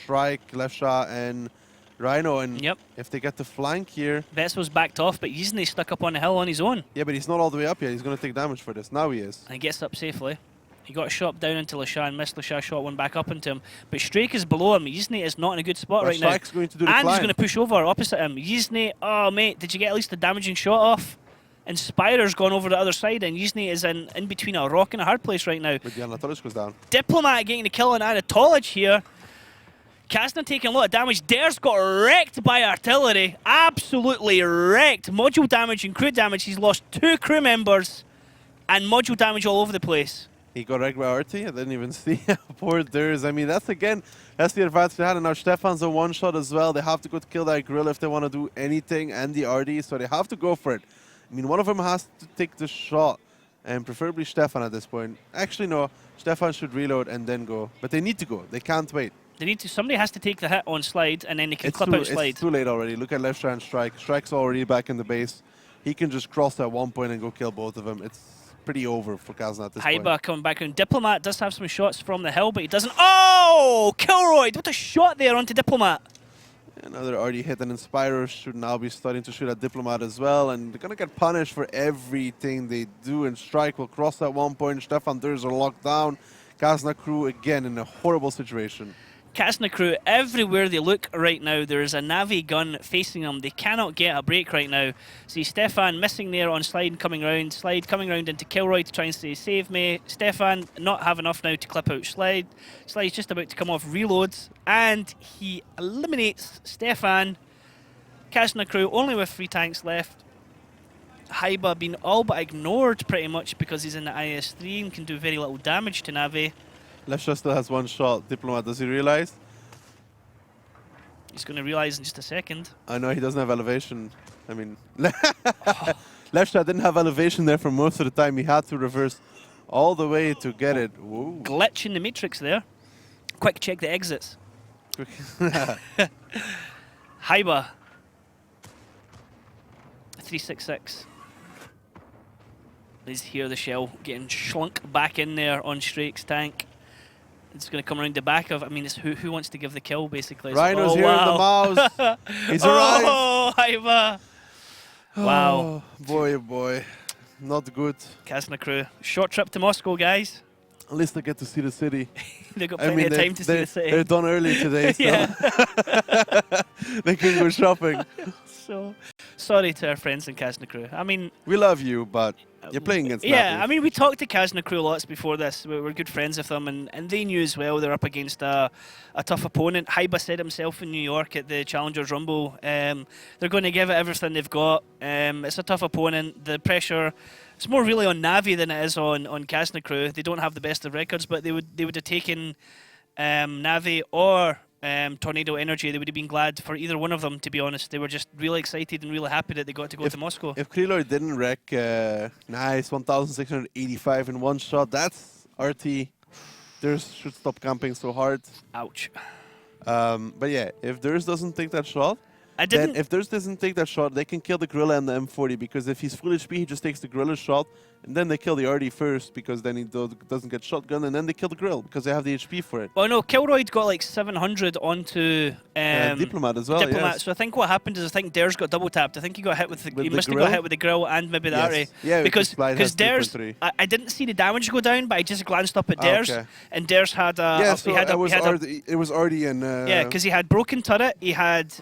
Shrike, Lefsha, and Rhino. And if they get the flank here, Vetso's backed off, but Yizne stuck up on the hill on his own. Yeah, but he's not all the way up yet. He's going to take damage for this. Now he is. And he gets up safely. He got shot down into Lasha and missed Lasha, shot one back up into him. But Strake is below him. Yizne is not in a good spot right now. Shrike's going to do the and climb. He's going to push over opposite him. Yizne, oh mate, did you get at least a damaging shot off? And Spirer's gone over the other side, and Yizne is in between a rock and a hard place right now. But the Anatolich goes down. Diplomat getting the kill on Anatolich here. Kazna taking a lot of damage. Dare's got wrecked by artillery. Absolutely wrecked. Module damage and crew damage. He's lost 2 crew members. And module damage all over the place. He got wrecked by Artie. I didn't even see poor Durs. I mean, that's the advantage they had. And now Stefan's a one-shot as well. They have to go to kill that grill if they want to do anything, and the Artie, so they have to go for it. I mean, one of them has to take the shot, and preferably Stefan at this point. Actually, no. Stefan should reload and then go. But they need to go. They can't wait. They need to. Somebody has to take the hit on Slide, and then they can clip out Slide. It's too late already. Look at left strand Strike. Strike's already back in the base. He can just cross at one point and go kill both of them. It's pretty over for Kazna at this point. Haiba coming back in. Diplomat does have some shots from the hill, but he doesn't. Oh! Kilroyd! What a shot there onto Diplomat. Another already hit, and Inspirer should now be starting to shoot at Diplomat as well, and they're going to get punished for everything they do, and Strike will cross at one point. Stefan Durs are locked down. Kazna crew again in a horrible situation. Kazna crew, everywhere they look right now, there is a Navi gun facing them. They cannot get a break right now. See Stefan missing there on Slide coming round. Slide coming round into Kilroy to try and say, save me. Stefan not have enough now to clip out Slide. Slide's just about to come off reloads, and he eliminates Stefan. Kazna crew only with 3 tanks left. Haiba being all but ignored pretty much because he's in the IS-3 and can do very little damage to Navi. Left shot still has one shot. Diplomat, does he realize? He's going to realize in just a second. I know he doesn't have elevation. I mean, left shot didn't have elevation there for most of the time. He had to reverse all the way to get it. Whoa. Glitch in the matrix there. Quick check the exits. Haiba. 366. Let's hear the shell getting slunk back in there on Strake's tank. It's going to come around the back of. I mean, it's who wants to give the kill basically. Rhino's here in the mouse. He's arrived. Oh, Haiba. Wow. Oh, boy, oh boy. Not good. Kazna crew. Short trip to Moscow, guys. At least they get to see the city. They got plenty of time to see the city. They're done early today, so Yeah. they can go shopping. So, sorry to our friends in Kazna crew. I mean, We love you, but you're playing against yeah, Natus. I mean, we talked to Kazna crew lots before this. We're good friends with them, and they knew as well they're up against a tough opponent. Haiba said himself in New York at the Challengers Rumble, they're going to give it everything they've got. It's a tough opponent. The pressure, it's more really on Navi than it is on Kazna crew. They don't have the best of records, but they would have taken Navi or Tornado Energy. They would have been glad for either one of them, to be honest. They were just really excited and really happy that they got to go to Moscow. If Kreloy didn't wreck, nice, 1,685 in one shot, that's RT. Durs should stop camping so hard. Ouch. But yeah, if Durs doesn't take that shot, Then if Durs doesn't take that shot, they can kill the Gorilla and the M40, because if he's full HP, he just takes the Gorilla shot, and then they kill the RD first, because then he doesn't get shotgun, and then they kill the Grill, because they have the HP for it. Well, no, Kilroyd got like 700 onto Diplomat as well, Diplomat. yes. So I think what happened is I think Durs got double tapped. I think he got hit with the. He the must have grill? got hit with the grill and maybe the Yes. array. Yeah, because Slide has Durs, 3.3. I didn't see the damage go down, but I just glanced up at Durs, Okay. and Durs had a. Yeah, he so had it was RD and... yeah, because he had broken turret, he had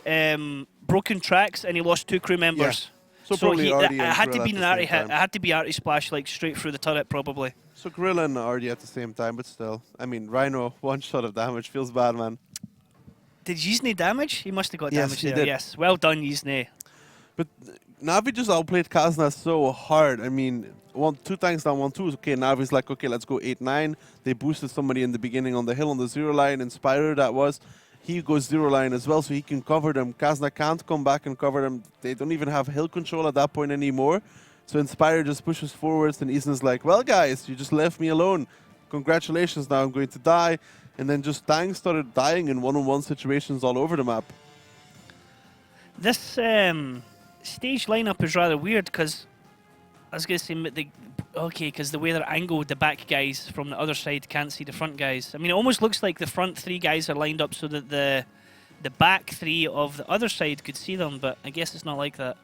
broken tracks, and he lost 2 crew members. So probably RD it and had to Grill be at an the arty same hit. time. It had to be arty splash like straight through the turret probably. So Gorilla and RD at the same time, but still. I mean, Rhino, one shot of damage, feels bad, man. Did Yizne damage? He must have got Yes, damage he there. did. Yes, well done, Yizne. But Navi just outplayed Kazna so hard. I mean, 2 tanks down, 1-2. Okay, Navi's like, okay, let's go 8-9. They boosted somebody in the beginning on the hill on the 0 line. Inspirer, that was. He goes 0 line as well, so he can cover them. Kazna can't come back and cover them. They don't even have hill control at that point anymore. So Inspirer just pushes forwards, and Ethan's like, well, guys, you just left me alone. Congratulations, now I'm going to die. And then just tanks started dying in one-on-one situations all over the map. This stage lineup is rather weird because I was going to say because the way they're angled, the back guys from the other side can't see the front guys. I mean, it almost looks like the front 3 guys are lined up so that the back 3 of the other side could see them, but I guess it's not like that.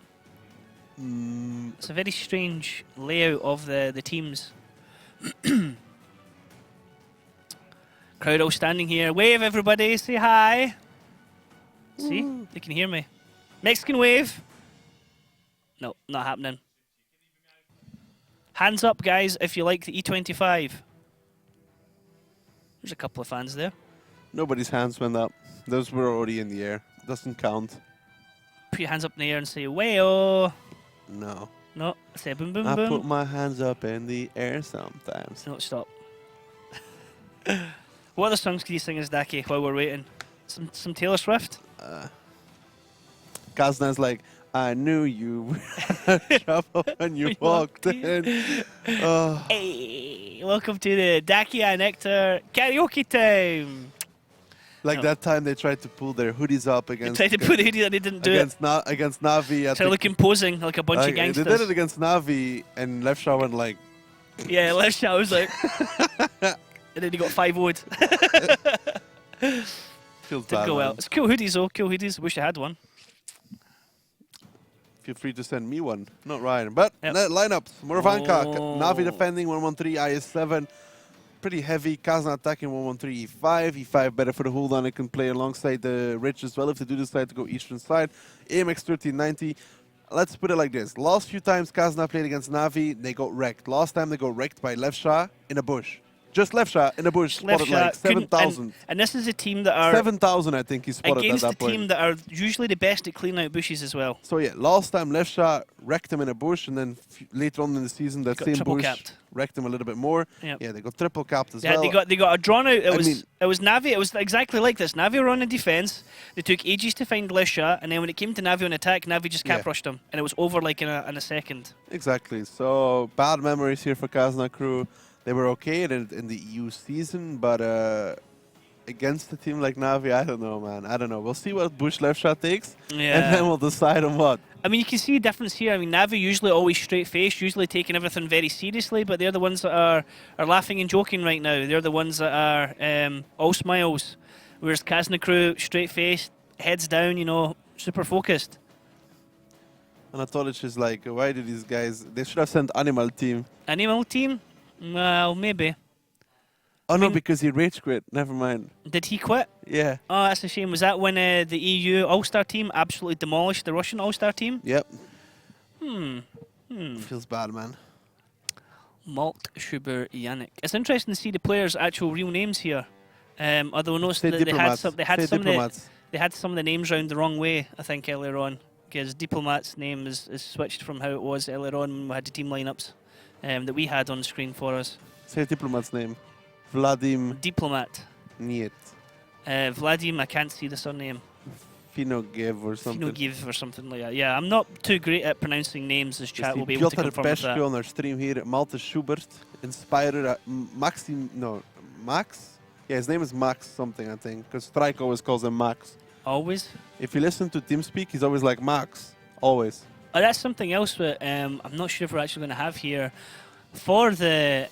It's a very strange layout of the teams. Crowd all standing here. Wave, everybody. Say hi. See? They can hear me. Mexican wave. No, not happening. Hands up, guys, if you like the E25. There's a couple of fans there. Nobody's hands went up. Those were already in the air. Doesn't count. Put your hands up in the air and say, wayo. No. No, say boom, boom, I boom. put my hands up in the air sometimes. No, stop. What other songs can you sing as Daki while we're waiting? Some Taylor Swift? Kazna's like, I knew you would have trouble when you walked in. Oh. Hey, welcome to the Daki and Nectar karaoke time. Like that time they tried to pull their hoodies up against. They tried to put the hoodie and they didn't do it. Against Navi. So looking posing like a bunch of gangsters. They did it against Navi, and Left Shaw went like. Yeah, Left Shaw was like. And then he got 5-0'd. Feels Didn't bad, go well. man. It's cool hoodies though. Cool hoodies. Wish I had one. Feel free to send me one. Not Ryan. But Yep. lineups. Morovanka, Oh. Navi defending 113, IS7. Pretty heavy. Kazna attacking 113, E5. E5 better for the hold on. It can play alongside the Rich as well if they do decide to go eastern side. AMX 1390. Let's put it like this. Last few times Kazna played against Navi, they got wrecked. Last time they got wrecked by Left Shaw in a bush. Just Left Shaw in a bush. Left Spotted like Shaw couldn't- 7,000. And this is a team that are 7,000 I think he spotted against at the that point. team that are usually the best at cleaning out bushes as well. So yeah, last time Left Shaw wrecked him in a bush, and then later on in the season that Got same triple bush capped. wrecked him a little bit more. Yep. Yeah, they got triple capped as Yeah, well. they got a drawn out. It I was mean- Navi. It was exactly like this. Navi were on the defense. They took ages to find Lisha, and then when it came to Navi on attack, Navi just cap Yeah. rushed them, and it was over like in a second. Exactly. So bad memories here for Kazna crew. They were okay in the EU season, but against a team like Navi, I don't know, man. I don't know. We'll see what Bush Left Shot takes, and then Yeah. we'll decide on what. I mean, you can see a difference here. I mean, Navi usually always straight faced, usually taking everything very seriously, but they're the ones that are laughing and joking right now. They're the ones that are all smiles, whereas Kazna crew straight faced, heads down, super focused. Anatolich is like, why did these guys? They should have sent Animal Team. Animal team? Well, maybe. Oh no, mean- because he rage quit. Never mind. Did he quit? Yeah. Oh, that's a shame. Was that when the EU All-Star team absolutely demolished the Russian All-Star team? Yep. Hmm. Feels bad, man. Malt Schuber Yannick. It's interesting to see the players' actual real names here. Although I noticed Say that they had diplomats. some, they had Say some of the, diplomats. they had some of the names round the wrong way. I think earlier on, because Diplomat's name is switched from how it was earlier on when we had the team lineups that we had on the screen for us. Say diplomat's name. Vladim Diplomat. Niet. Vladim, I can't see the surname. Finogev or something. Finogiv or something like that. Yeah, I'm not too great at pronouncing names, as chat will be able to confirm with that. on our stream here. Malte Schubert. Inspired Maxim. No, Max? Yeah, his name is Max something, I think. Because Strike always calls him Max. Always. If you listen to TeamSpeak, he's always like Max. Always. Oh, that's something else that I'm not sure if we're actually going to have here for the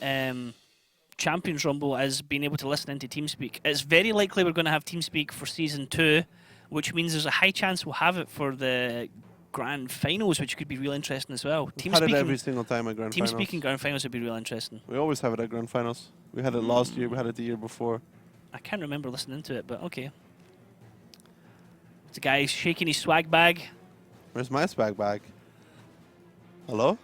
Champions Rumble, as being able to listen into TeamSpeak. It's very likely we're going to have TeamSpeak for Season 2, which means there's a high chance we'll have it for the Grand Finals, which could be real interesting as well. We've had it every single time at Grand Finals. TeamSpeak and Grand Finals would be real interesting. We always have it at Grand Finals. We had it last year, we had it the year before. I can't remember listening to it, but okay. The guy's shaking his swag bag. Where's my swag bag? Hello?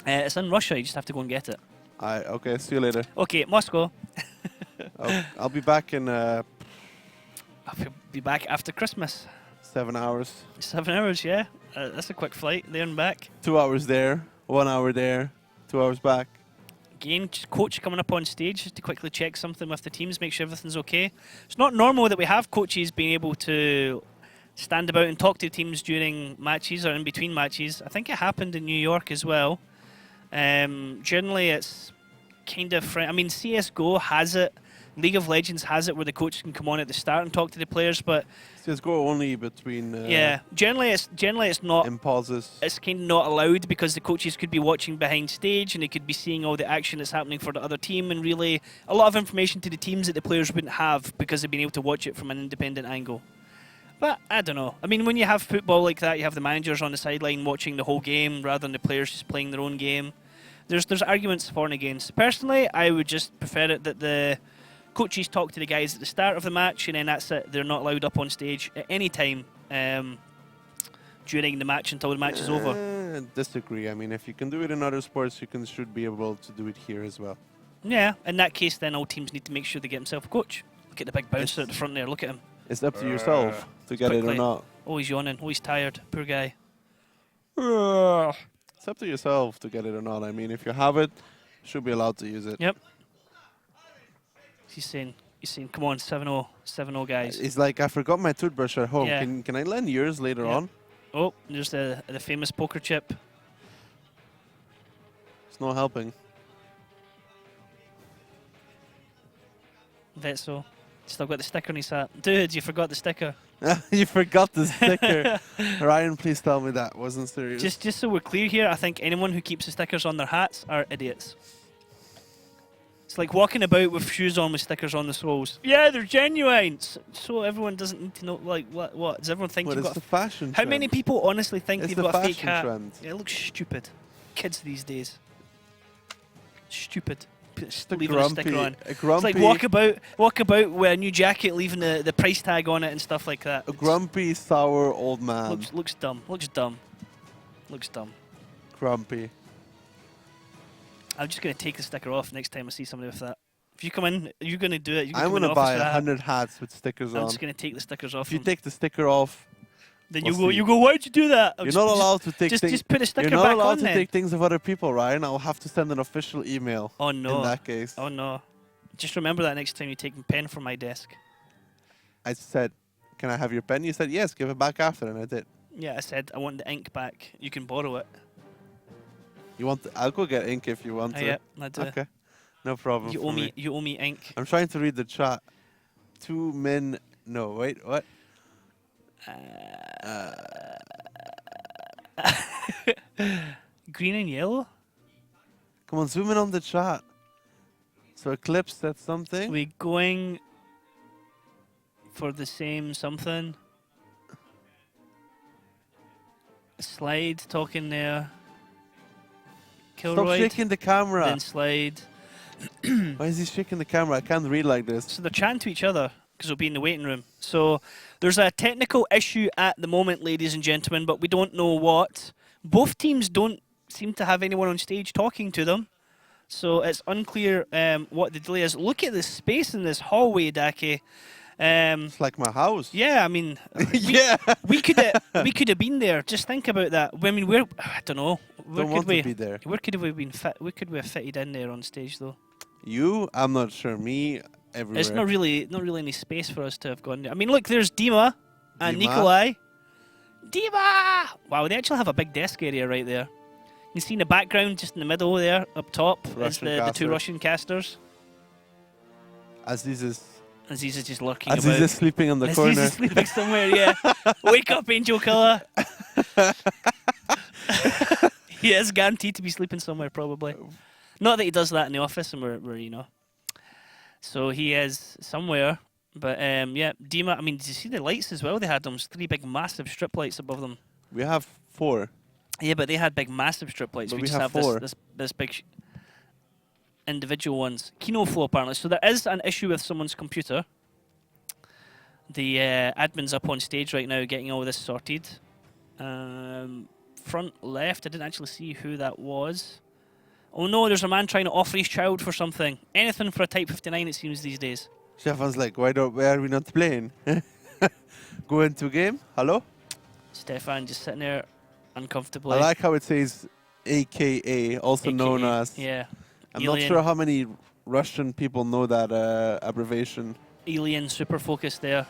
It's in Russia, you just have to go and get it. Okay, see you later. Okay, Moscow. I'll be back in I'll be back after Christmas. 7 hours. 7 hours, yeah. That's a quick flight there and back. 2 hours there, 1 hour there, 2 hours back. Again, just coach coming up on stage just to quickly check something with the teams, make sure everything's okay. It's not normal that we have coaches being able to stand about and talk to teams during matches or in between matches. I think it happened in New York as well. Generally, it's kind of... I mean, CSGO has it. League of Legends has it where the coach can come on at the start and talk to the players, but... CSGO only between... yeah, generally it's not... in pauses. It's kind of not allowed because the coaches could be watching behind stage and they could be seeing all the action that's happening for the other team and really a lot of information to the teams that the players wouldn't have because they've been able to watch it from an independent angle. But I don't know. I mean, when you have football like that, you have the managers on the sideline watching the whole game rather than the players just playing their own game. There's arguments for and against. Personally, I would just prefer it that the coaches talk to the guys at the start of the match and then that's it. They're not allowed up on stage at any time during the match until the match is over. Disagree. I mean, if you can do it in other sports, you should be able to do it here as well. Yeah, in that case, then all teams need to make sure they get themselves a coach. Look at the big bouncer at the front there. Look at him. It's up to yourself to get it or quickly. not. Oh, he's yawning. Oh, he's tired. Poor guy. It's up to yourself to get it or not. I mean, if you have it, you should be allowed to use it. Yep. He's saying, come on, 7-0, 7-0, guys. He's like, I forgot my toothbrush at home. Yeah. Can I lend yours later on? Oh, there's the famous poker chip. It's not helping. Vetso. Still got the sticker on his hat. Dude, you forgot the sticker. You forgot the sticker. Ryan, please tell me that wasn't serious. Just so we're clear here, I think anyone who keeps the stickers on their hats are idiots. It's like walking about with shoes on with stickers on the soles. Yeah, they're genuine. So everyone doesn't need to know, like, what? Does everyone think What you've is got the fashion How trend? many people honestly think It's they've the got a fake fashion hat? trend. Yeah, it looks stupid. Kids these days. Stupid. Just a Leaving a sticker on. A grumpy, It's like walk about with a new jacket, leaving the price tag on it and stuff like that. a grumpy, sour old man. Looks dumb. Looks dumb. Looks dumb. Grumpy. I'm just gonna take the sticker off next time I see somebody with that. If you come in, you're gonna do it. You're I'm come in the gonna office buy with that. 100 hats with stickers I'm on. just gonna take the stickers off. If you them. take the sticker off, Then we'll you see. go. Why'd you do that? you're not allowed to take things. Just put a sticker You're not back allowed on to then. take things of other people, Ryan. I'll have to send an official email. Oh no. In that case, Oh no. Just remember that next time you take a pen from my desk. I said, "Can I have your pen?" You said, "Yes." Give it back after, and I did. Yeah, I said I want the ink back. You can borrow it. You want? I'll go get ink if you want to. Yeah, I do. Okay, no problem. You for owe me. You owe me ink. I'm trying to read the chat. 2 men. No, wait. What? Green and yellow. Come on, zoom in on the chat. So Eclipse said something. We going for the same something. Slide talking there. Stop Kilroy. shaking the camera. Then slide. Why is he shaking the camera? I can't read like this. So they're chatting to each other because they'll be in the waiting room. So there's a technical issue at the moment, ladies and gentlemen, but we don't know what. Both teams don't seem to have anyone on stage talking to them. So it's unclear what the delay is. Look at the space in this hallway, Daki. It's like my house. Yeah, I mean, Yeah. we could have been there. Just think about that. I mean, I don't know. Where Don't could want we? to be there. Where could we have been fit? Where could we have fitted in there on stage though? You? I'm not sure. Me? Everywhere. There's not really any space for us to have gone there. I mean, look, there's Dima and Dima. Nikolai. Dima! Wow, they actually have a big desk area right there. You see in the background, just in the middle there, up top, is Russian the two caster. Russian casters. Aziz is Aziz is just lurking Aziz about. is sleeping in the Aziz corner. is sleeping somewhere, yeah. Wake up, Angel Killer. He is guaranteed to be sleeping somewhere, probably. Not that he does that in the office, and we're you know. So he is somewhere. But yeah, Dima. I mean, did you see the lights as well? They had them 3 big, massive strip lights above them. We have 4. Yeah, but they had big, massive strip lights. But We we just have have 4. this big individual ones. Kino flow apparently. So there is an issue with someone's computer. The admin's up on stage right now getting all this sorted. Front left, I didn't actually see who that was. Oh no, there's a man trying to offer his child for something. Anything for a Type 59 it seems these days. Stefan's like, why are we not playing? Go into game? Hello? Stefan just sitting there uncomfortably. I like how it says AKA, also known AKA, as. Yeah. I'm Alien. not sure how many Russian people know that abbreviation. Alien super focused there.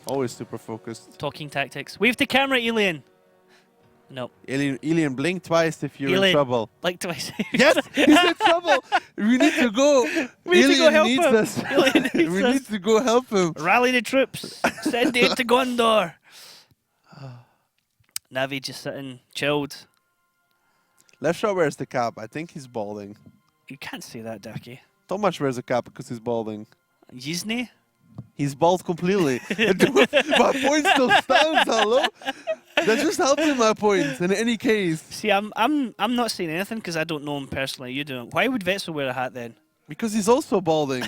Always super focused. Talking tactics. Wave to camera, Alien. No. Alien, blink twice if you're in Alien. trouble. Like twice. Yes, he's in trouble. We need to go. We need to go help needs him. us. Alien needs We us. need to go help him. Rally the troops. Send aid to Gondor. Navi just sitting chilled. Left shot wears the cap. I think he's balding. You can't say that, Daki. Tomasz wears a cap because he's balding. Yizny? He's bald completely. My point still stands, hello? That just helped me my point in any case. See, I'm not saying anything because I don't know him personally. You do. Why would Vetso wear a hat then? Because he's also balding.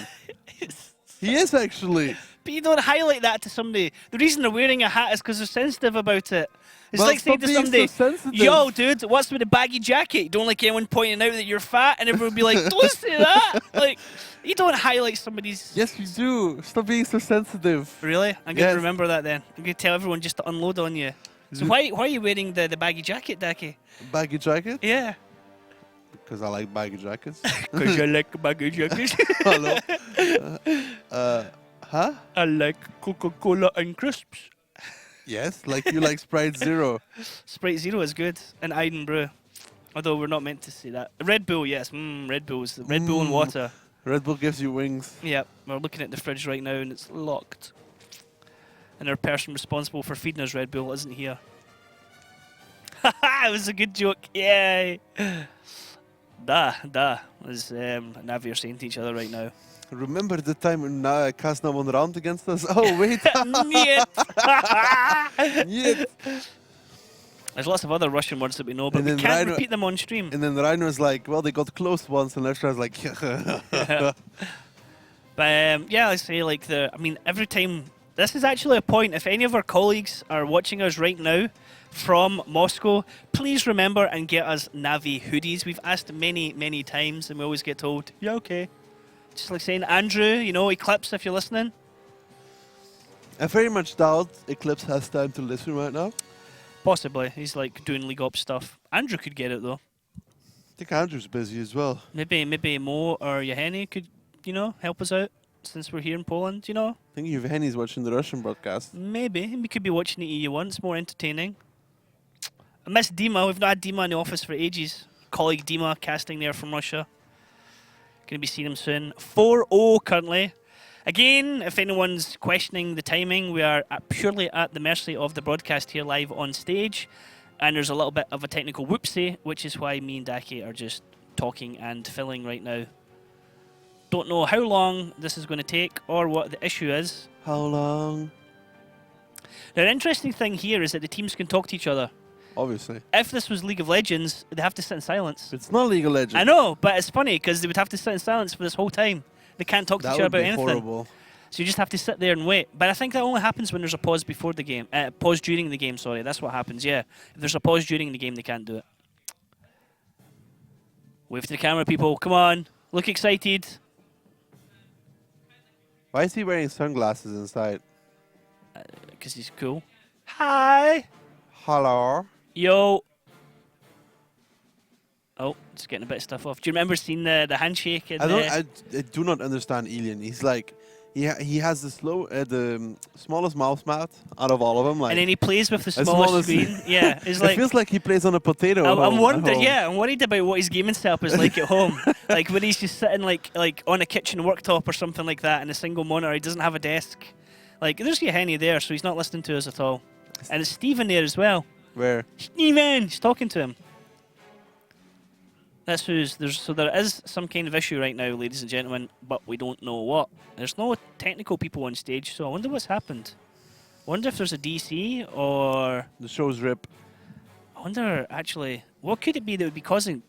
He is actually. But you don't highlight that to somebody. The reason they're wearing a hat is because they're sensitive about it. It's Well, like saying stop to being somebody, so sensitive. yo, dude, what's with the baggy jacket? You don't like anyone pointing out that you're fat, and everyone would be like, don't say that. Like, you don't highlight somebody's... Yes, you do. Stop being so sensitive. Really? I'm going to Yes. remember that then. I'm going to tell everyone just to unload on you. So why are you wearing the baggy jacket, Daki? Baggy jacket? Yeah. Because I like baggy jackets. Because I like baggy jackets. Hello. Huh? I like Coca-Cola and crisps. Yes, like you like Sprite Zero. Sprite Zero is good. And Iden Brew. Although we're not meant to say that. Red Bull, yes. Red Bulls. Red Bull and water. Red Bull gives you wings. Yep. We're looking at the fridge right now and it's locked. And our person responsible for feeding us Red Bull isn't here. Haha, it was a good joke. Yay. Da. As Navi are saying to each other right now. Remember the time when Kazna won round against us? Oh, wait. Niet. Niet. There's lots of other Russian words that we know, but And we then can't Rhino- repeat them on stream. And then Ryan was like, well, they got close once. And Leftra was like, But yeah, I say like every time. This is actually a point. If any of our colleagues are watching us right now from Moscow, please remember and get us Navi hoodies. We've asked many times, and we always get told, yeah, okay. Just like saying, Andrew, Eclipse, if you're listening. I very much doubt Eclipse has time to listen right now. Possibly. He's like doing League Ops stuff. Andrew could get it though. I think Andrew's busy as well. Maybe Mo or Yeheni could, help us out since we're here in Poland, I think Evgeny's watching the Russian broadcast. Maybe. We could be watching the EU one. It's more entertaining. I miss Dima. We've not had Dima in the office for ages. Colleague Dima casting there from Russia. Going to be seeing him soon. 4-0 currently. Again, if anyone's questioning the timing, we are purely at the mercy of the broadcast here live on stage. And there's a little bit of a technical whoopsie, which is why me and Daki are just talking and filling right now. Don't know how long this is going to take or what the issue is. How long? Now, an interesting thing here is that the teams can talk to each other. Obviously. If this was League of Legends, they'd have to sit in silence. It's not League of Legends. I know, but it's funny because they would have to sit in silence for this whole time. They can't talk to each other about anything. That would be horrible. So you just have to sit there and wait. But I think that only happens when there's a pause before the game. Pause during the game, sorry. That's what happens, yeah. If there's a pause during the game, they can't do it. Wave to the camera, people. Come on. Look excited. Why is he wearing sunglasses inside? Because he's cool. Hi. Hello. Yo. Oh, just getting a bit of stuff off. Do you remember seeing the handshake? And I do not understand Alien. He's like, he has the smallest mouse mat out of all of them. Like, and then he plays with the as smallest screen. Yeah, it's it like, feels like he plays on a potato. I'm wondering. home. Yeah, I'm worried about what his gaming setup is like at home. Like when he's just sitting like on a kitchen worktop or something like that in a single monitor. He doesn't have a desk. Like there's Yeheni there, so he's not listening to us at all. And it's Stephen there as well. Where? Stephen, he's talking to him. That's so there is some kind of issue right now, ladies and gentlemen, but we don't know what. There's no technical people on stage, so I wonder what's happened. I wonder if there's a DC or The show's rip. I wonder actually what could it be that would be causing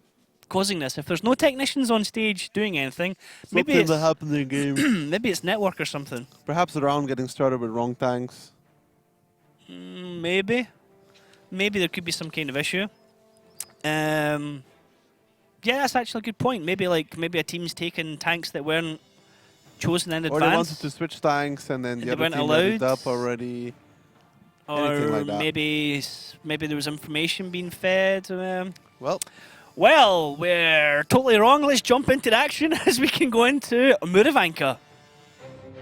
this? If there's no technicians on stage doing anything, maybe Something that happened in the game. maybe it's network or something. Perhaps the round getting started with wrong tanks. Maybe there could be some kind of issue. Yeah, that's actually a good point. Maybe a team's taken tanks that weren't chosen in Or advance. they wanted to switch tanks and then And the they other weren't team had it allowed. up already. Or anything like that. maybe there was information being fed. Well, We're totally wrong. Let's jump into the action as we can go into Muravanka.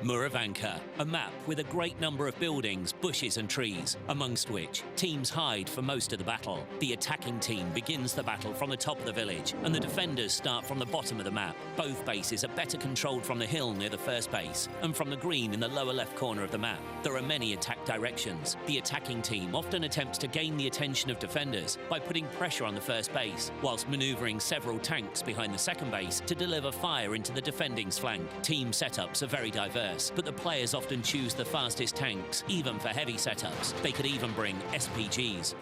Muravanka, a map with a great number of buildings, bushes and trees, amongst which teams hide for most of the battle. The attacking team begins the battle from the top of the village, and the defenders start from the bottom of the map. Both bases are better controlled from the hill near the first base, and from the green in the lower left corner of the map. There are many attack directions. The attacking team often attempts to gain the attention of defenders by putting pressure on the first base, whilst manoeuvring several tanks behind the second base to deliver fire into the defending's flank. Team setups are very diverse, but the players often choose the fastest tanks, even for heavy setups. They could even bring SPGs.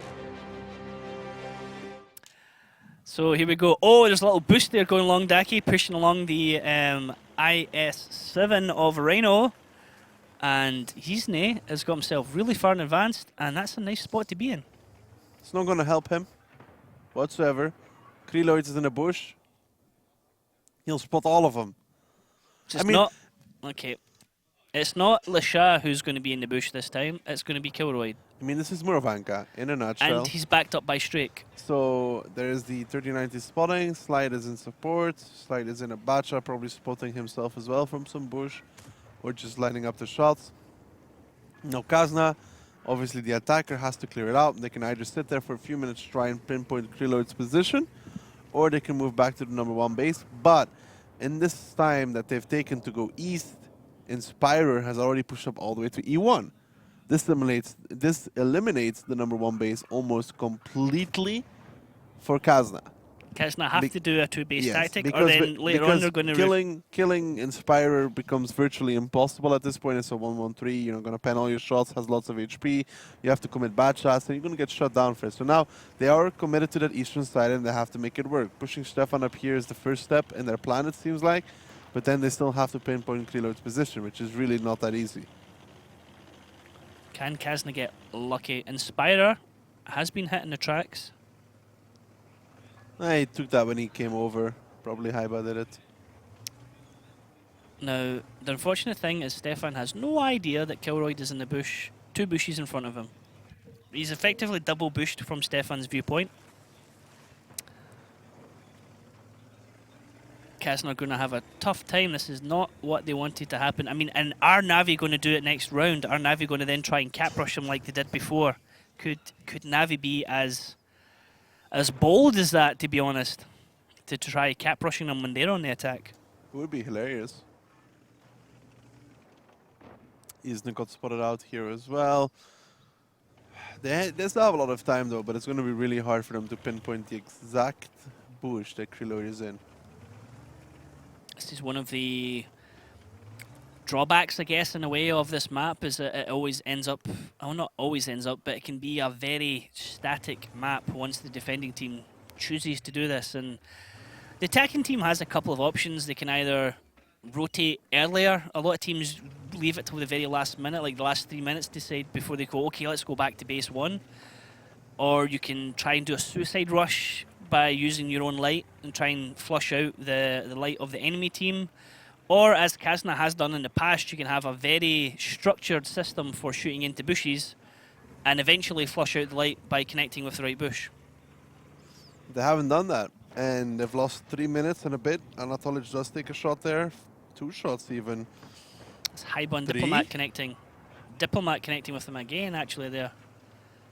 So here we go. Oh, there's a little boost there going along, Daki, pushing along the IS-7 of Rhino. And Hisne has got himself really far in advanced, and that's a nice spot to be in. it's not going to help him whatsoever. Kreloid is in a bush. He'll spot all of them. Okay. It's not Lasha who's going to be in the bush this time. It's going to be Kilroyd. I mean, this is Murovanka in a nutshell. And he's backed up by Strake. So there's the 3090 spotting. Slide is in support. Slide is in a Bacha, probably spotting himself as well from some bush, or just lining up the shots. No Kazna. Obviously, the attacker has to clear it out. They can either sit there for a few minutes, try and pinpoint Krillord's position, or they can move back to the #1 base. But in this time that they've taken to go east, Inspirer has already pushed up all the way to E1. This eliminates the #1 base almost completely for Kazna. Kazna have to do a 2-base Yes, tactic, or because then later on they're going to... killing Inspirer becomes virtually impossible at this point. It's a 1-1-3. You're not going to pen all your shots, has lots of HP. You have to commit bad shots, and you're going to get shut down first. So now they are committed to that eastern side, and they have to make it work. Pushing Stefan up here is the first step in their plan, it seems like. But then they still have to pinpoint Krillord's position, which is really not that easy. Can Kazna get lucky? Inspirer has been hitting the tracks. He took that when he came over. Probably Haiba did it. Now, the unfortunate thing is Stefan has no idea that Kilroyd is in the bush, 2 bushes in front of him. He's effectively double bushed from Stefan's viewpoint. Kazna are going to have a tough time. This is not what they wanted to happen. I mean, and are Navi going to do it next round? Are Navi going to then try and cap rush him like they did before? Could Navi be as bold as that, to be honest, to try cap rushing them when they're on the attack? It would be hilarious. Isna got spotted out here as well. They still have a lot of time though, but it's going to be really hard for them to pinpoint the exact bush that Krillord is in. This is one of the drawbacks, I guess, in a way, of this map, is that it always ends up, well, not always ends up, but it can be a very static map once the defending team chooses to do this. And the attacking team has a couple of options. They can either rotate earlier. A lot of teams leave it till the very last minute, like the last 3 minutes, decide before they go, okay, let's go back to base 1. Or you can try and do a suicide rush by using your own light and try and flush out the light of the enemy team. Or, as Kazna has done in the past, you can have a very structured system for shooting into bushes and eventually flush out the light by connecting with the right bush. They haven't done that, and they've lost 3 minutes and a bit. Anatolic does take a shot there, 2 shots even. It's Haiba and 3. Diplomat connecting. Diplomat connecting with them again, actually, there.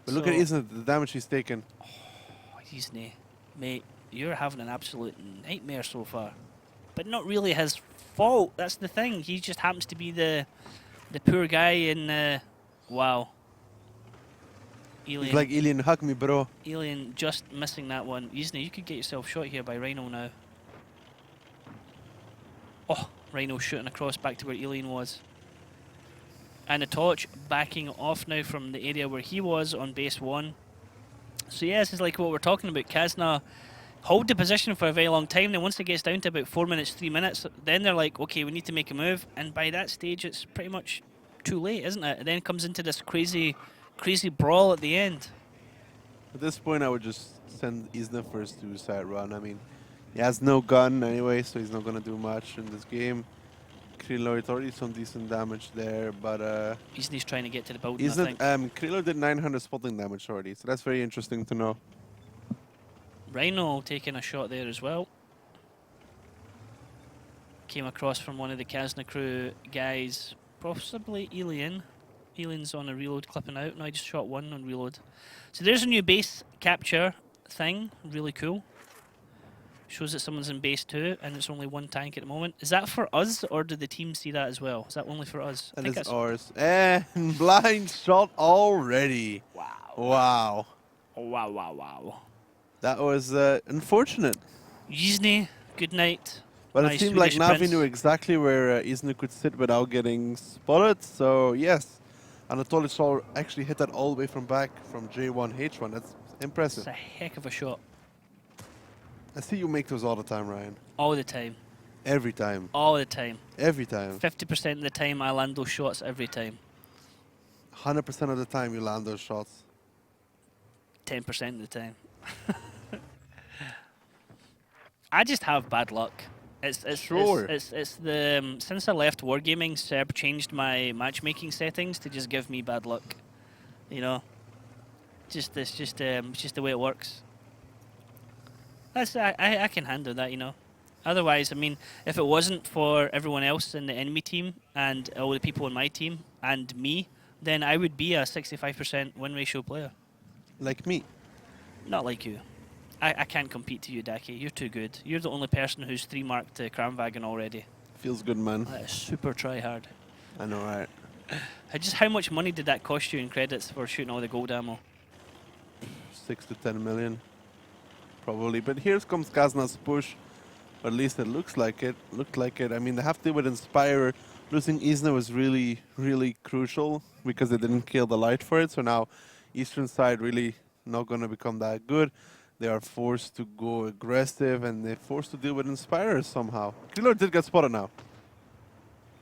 But look at Isna, the damage he's taken. Oh, Isna, mate, you're having an absolute nightmare so far. But not really his fault, that's the thing. He just happens to be the poor guy in... wow. Alien. He's like, Alien, hug me, bro. Alien just missing that one. Isna, you could get yourself shot here by Rhino now. Oh, Rhino shooting across back to where Alien was. And the torch backing off now from the area where he was on base 1. So yeah, this is like what we're talking about. Kazna hold the position for a very long time. Then once it gets down to about 4 minutes, 3 minutes, then they're like, okay, we need to make a move. And by that stage, it's pretty much too late, isn't it? It then comes into this crazy brawl at the end. At this point, I would just send Isna for a suicide run. I mean, he has no gun anyway, so he's not going to do much in this game. Krillord already some decent damage there, but Isna's trying to get to the building, I think. Krillord did 900 spotting damage already, so that's very interesting to know. Rhino taking a shot there as well. Came across from one of the Kazna crew guys, possibly Alien. Alien's on a reload, clipping out. No, I just shot one on reload. So there's a new base capture thing, really cool. Shows that someone's in base 2 and it's only 1 tank at the moment. Is that for us, or did the team see that as well? Is that only for us? That is ours. And blind shot already. Wow. Wow. Wow, wow, wow. That was unfortunate. Isna, good night. But Nice it seemed like Swedish Navi prince. knew exactly where Isna could sit without getting spotted. So yes, Anatolic actually hit that all the way from back from J1, H1. That's impressive. It's a heck of a shot. I see you make those all the time, Ryan. All the time. Every time. All the time. Every time. 50% of the time I land those shots every time. 100% of the time you land those shots. 10% of the time. I just have bad luck. It's Sure. It's the since I left Wargaming, Seb changed my matchmaking settings to just give me bad luck. You know, It's just the way it works. I can handle that, you know. Otherwise, I mean, if it wasn't for everyone else in the enemy team and all the people in my team and me, then I would be a 65% win ratio player. Like me. Not like you. I can't compete to you, Daki. You're too good. You're the only person who's 3-marked Kramwagen already. Feels good, man. That is super try hard. I know, right? Just how much money did that cost you in credits for shooting all the gold ammo? 6 to 10 million, probably. But here comes Kazna's push. Or at least it looks like it. Looked like it. I mean, they have to deal with Inspire. Losing Isna was really, really crucial because they didn't kill the light for it. So now Eastern side really not going to become that good. They are forced to go aggressive and they're forced to deal with Inspire somehow. Killer did get spotted now.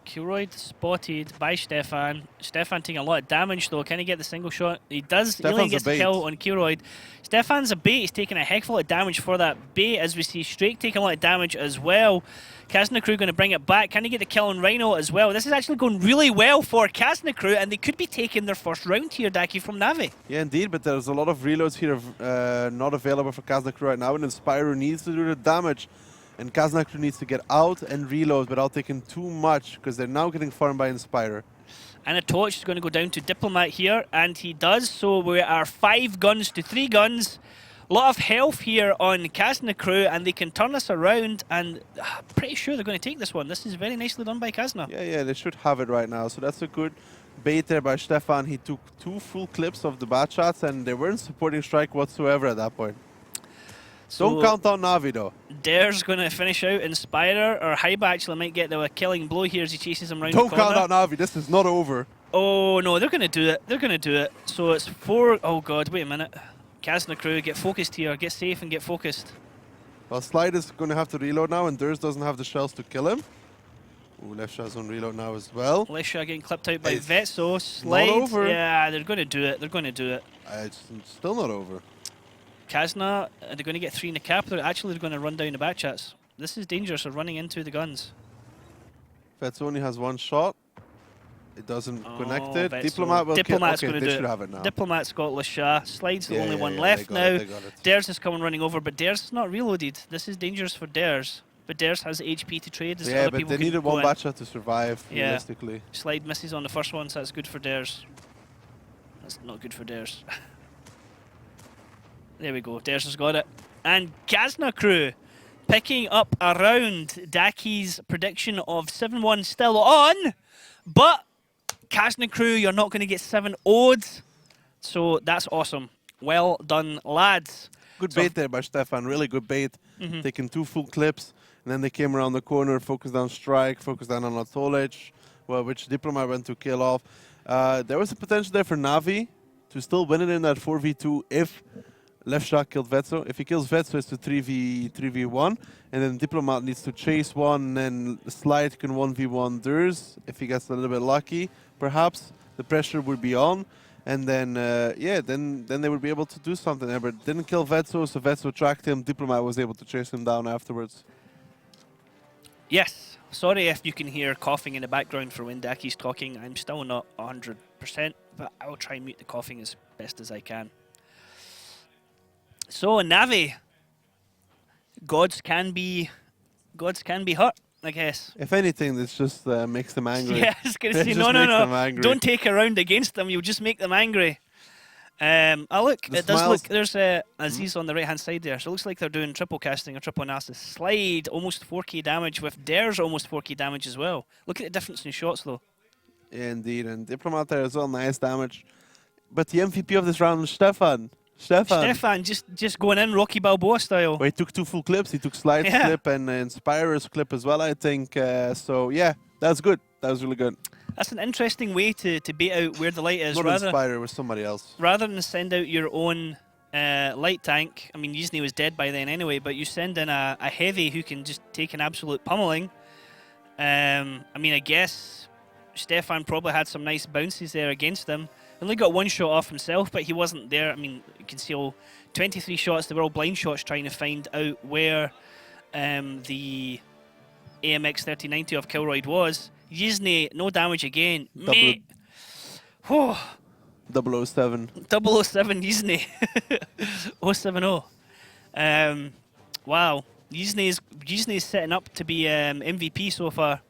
Kilroyd spotted by Stefan. Stefan taking a lot of damage though. Can he get the single shot? He does. He only gets the kill on Kilroyd. Stefan's a bait. He's taking a heck of a lot of damage for that bait, as we see Strake taking a lot of damage as well. Kazna Crew going to bring it back. Can he get the kill on Rhino as well? This is actually going really well for Kazna Crew, and they could be taking their first round here, Daki, from Navi. Yeah, indeed, but there's a lot of reloads here not available for Kazna Crew right now, and Inspire needs to do the damage. And Kazna Crew needs to get out and reload without taking too much, because they're now getting farmed by Inspire. And a torch is going to go down to Diplomat here, and he does. So we are 5 guns to 3 guns. A lot of health here on Kazna Crew, and they can turn this around, and I'm pretty sure they're going to take this one. This is very nicely done by Kazna. Yeah, they should have it right now. So that's a good bait there by Stefan. He took 2 full clips of the bad shots, and they weren't supporting strike whatsoever at that point. So don't count on Navi though. Dare's going to finish out. Inspirer or Hyba actually might get the killing blow here as he chases him around Don't the corner. count on Navi. This is not over. Oh no, they're going to do it. They're going to do it. So it's 4. Oh god, wait a minute. Kazna Crew, get focused here. Get safe and get focused. Well, Slide is going to have to reload now, and Durs doesn't have the shells to kill him. Ooh, left shot's on reload now as well. Left shot getting clipped out by It's Vetso. Slide. not over. Yeah, they're going to do it. They're going to do it. It's still not over. Kazna, they're going to get 3 in the cap. They're going to run down the back chats. This is dangerous. They're running into the guns. Vets only has 1 shot. It doesn't connect it. Vetso. Diplomat will Diplomat's kill. Okay, going to they do should it. have it now. Diplomat's got Lasha. Slide's the only one yeah, left now. they got it. Dares is coming running over, but Dares is not reloaded. This is dangerous for Dares. But Dares has HP to trade. As Yeah, other but people they can needed go 1 in. bad shot to survive, Yeah. realistically. Slide misses on the first one, so that's good for Dares. That's not good for Dares. There we go. Dares has got it. And Kazna Crew picking up around Daki's prediction of 7-1 still on. But Kazna Crew, you're not going to get 7 odds. So that's awesome. Well done, lads. Good bait there by Stefan, really good bait. Taking 2 full clips, and then they came around the corner, focused on strike, focused down on Atolech, which Diplomat went to kill off. There was a potential there for Navi to still win it in that 4v2 if left shot killed Vetso. If he kills Vetso, it's to 3v1, and then Diplomat needs to chase one, and then Slide can 1v1 Durs. If he gets a little bit lucky, perhaps the pressure would be on. And then, then they would be able to do something there. But didn't kill Vetso, so Vetso tracked him. Diplomat was able to chase him down afterwards. Yes. Sorry if you can hear coughing in the background for when Daki's talking. I'm still not 100%, but I will try and mute the coughing as best as I can. So, Navi. Gods can be hurt, I guess. If anything, this just makes them angry. Yeah, I was going to It say, just no. makes them angry. Don't take a round against them. You'll just make them angry. Look, The it does smiles- look, there's Aziz on the right-hand side there. So it looks like they're doing triple casting or triple analysis. Slide, almost 4k damage, with Dares almost 4k damage as well. Look at the difference in shots, though. Yeah, indeed, and Diplomat there as well, nice damage. But the MVP of this round was Stefan. Stefan just going in Rocky Balboa style. Well, he took 2 full clips. He took Slide's Yeah. clip and Inspirer's clip as well, I think. So, yeah, that was good. That was really good. That's an interesting way to bait out where the light is. Not Inspirer, it was somebody else. Rather than send out your own light tank, I mean, Yuzny was dead by then anyway, but you send in a heavy who can just take an absolute pummeling. I mean, I guess Stefan probably had some nice bounces there against him. Only got 1 shot off himself, but he wasn't there. I mean, you can see all 23 shots. They were all blind shots trying to find out where the AMX 3090 of Kilroyd was. Yuzny, no damage again. Mate. Whew. 007. 007 Yizne. 070. Wow. Yizne's setting up to be MVP so far.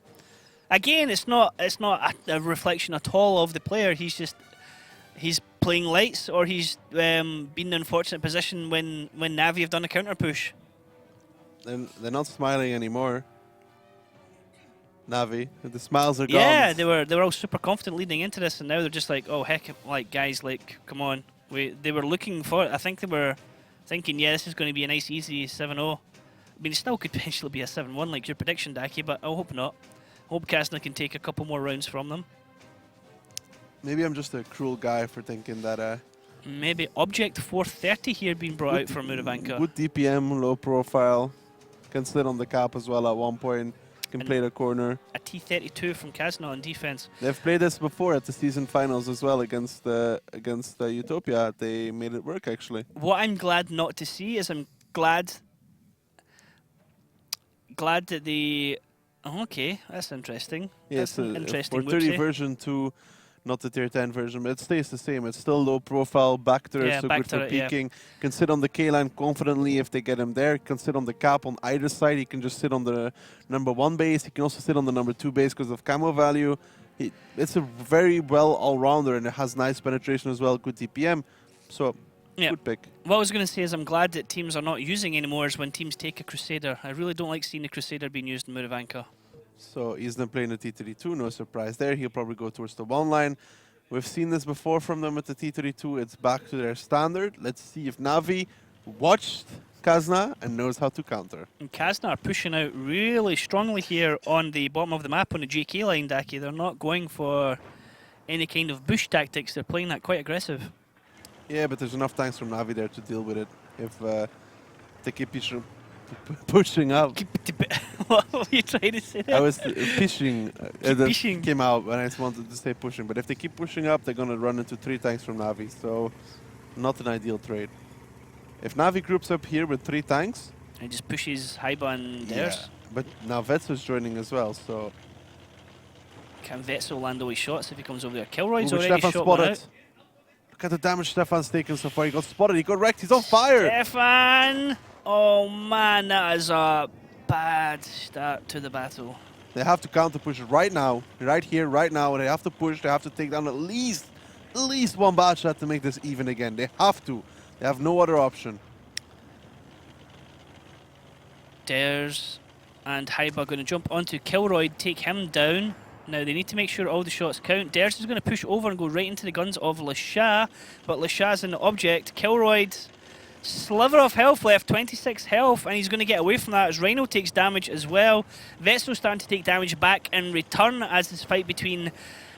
Again, it's not a reflection at all of the player. He's playing lights, or he's been in an unfortunate position when Navi have done a counter push. They're not smiling anymore. Navi, the smiles are gone. Yeah, they were all super confident leading into this, and now they're just like, oh heck, like guys, like come on. They were looking for it. I think they were thinking, yeah, this is going to be a nice easy 7-0. I mean, it still could potentially be a 7-1 like your prediction, Daki, but I hope not. Hope Kazna can take a couple more rounds from them. Maybe I'm just a cruel guy for thinking that. Maybe Object 430 here being brought out for Muravanka. Good DPM, low profile. Can sit on the cap as well at one point. Can play the corner. A T32 from Kazna on defense. They've played this before at the season finals as well against Utopia. They made it work actually. What I'm glad not to see is I'm glad that they. Oh, okay, that's interesting. Yeah, that's an interesting. For 30 version 2, not the tier 10 version, but it stays the same. It's still low profile, back to Yeah, so back good for turret, yeah. peeking. Can sit on the K line confidently if they get him there. Can sit on the cap on either side. He can just sit on the number 1 base. He can also sit on the number 2 base because of camo value. It's a very well all-rounder, and it has nice penetration as well, good DPM. So, yeah. Good pick. What I was going to say is I'm glad that teams are not using anymore is when teams take a Crusader. I really don't like seeing the Crusader being used in Muravanka. So he's not playing the T32, no surprise there. He'll probably go towards the 1 line. We've seen this before from them with the T32. It's back to their standard. Let's see if Navi watched Kazna and knows how to counter. And Kazna are pushing out really strongly here on the bottom of the map on the JK line, Daki. They're not going for any kind of bush tactics. They're playing that quite aggressive. Yeah, but there's enough tanks from Navi there to deal with it. If they keep pushing up. What were you trying to say there? I was pushing. Pushing. Came out when I wanted to say pushing. But if they keep pushing up, they're going to run into 3 tanks from Navi. So, not an ideal trade. If Navi groups up here with 3 tanks... He just pushes Haiba and theirs. Yeah, but now Vetso's joining as well, so... Can Vetso land all his shots if he comes over there? Kilroy's Ooh, already Stefan shot one spotted. out. Look at the damage Stefan's taken so far. He got spotted, he got wrecked, he's on fire! Stefan! Oh man, that is a bad start to the battle. They have to counter push right now, right here, right now. They have to push, they have to take down at least one bad shot to make this even again. They have to. They have no other option. Dares and Haiba going to jump onto Kilroy, take him down. Now they need to make sure all the shots count. Dares is going to push over and go right into the guns of Lasha, but Lasha's in the object. Kilroy's sliver of health left, 26 health, and he's going to get away from that as Rhino takes damage as well. Vetso's starting to take damage back in return as this fight between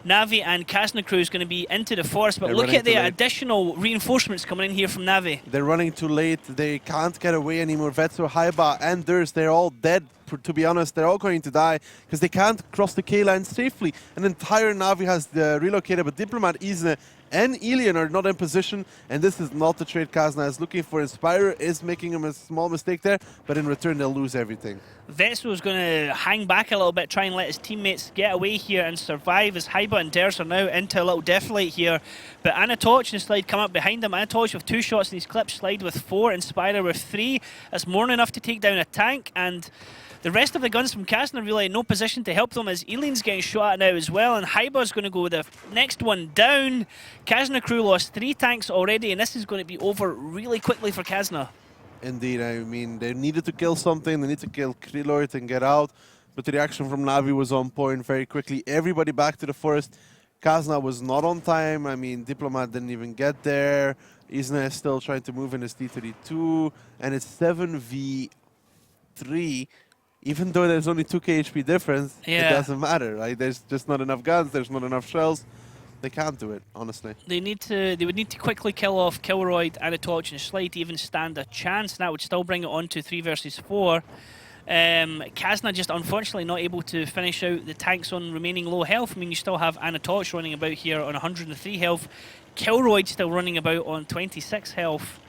Navi and Kazna crew is going to be into the forest, but look at the additional reinforcements coming in here from Navi. They're running too late. They can't get away anymore. Vetso, Haiba, and Durs, they're all dead. To be honest, they're all going to die because they can't cross the K line safely. An entire Navi has relocated, but Diplomat, Isne, and Elian are not in position, and this is not the trade Kazna is looking for. Inspire is making him a small mistake there, but in return they'll lose everything. Vetso is going to hang back a little bit, try and let his teammates get away here and survive as Haiba and Ders are now into a little deflate here. But Anatoch and Slide come up behind him. Anatoch with 2 shots in his clip, Slide with 4, Inspire with 3. That's more than enough to take down a tank, and the rest of the guns from Kazna really in no position to help them as Elian's getting shot at now as well, and Haiba's going to go the next one down. Kazna crew lost 3 tanks already, and this is going to be over really quickly for Kazna. Indeed, I mean, they needed to kill something. They need to kill Kriloid and get out, but the reaction from Navi was on point very quickly. Everybody back to the forest. Kazna was not on time. I mean, Diplomat didn't even get there. Isna is still trying to move in his T32, and it's 7v3. Even though there's only 2k HP difference, It doesn't matter. Like, there's just not enough guns, there's not enough shells. They can't do it, honestly. They would need to quickly kill off Kilroyd, Anatoch and Slide to even stand a chance, and that would still bring it on to 3 versus 4. Kazna just unfortunately not able to finish out the tanks on remaining low health. I mean, you still have Anatoch running about here on 103 health. Kilroyd still running about on 26 health.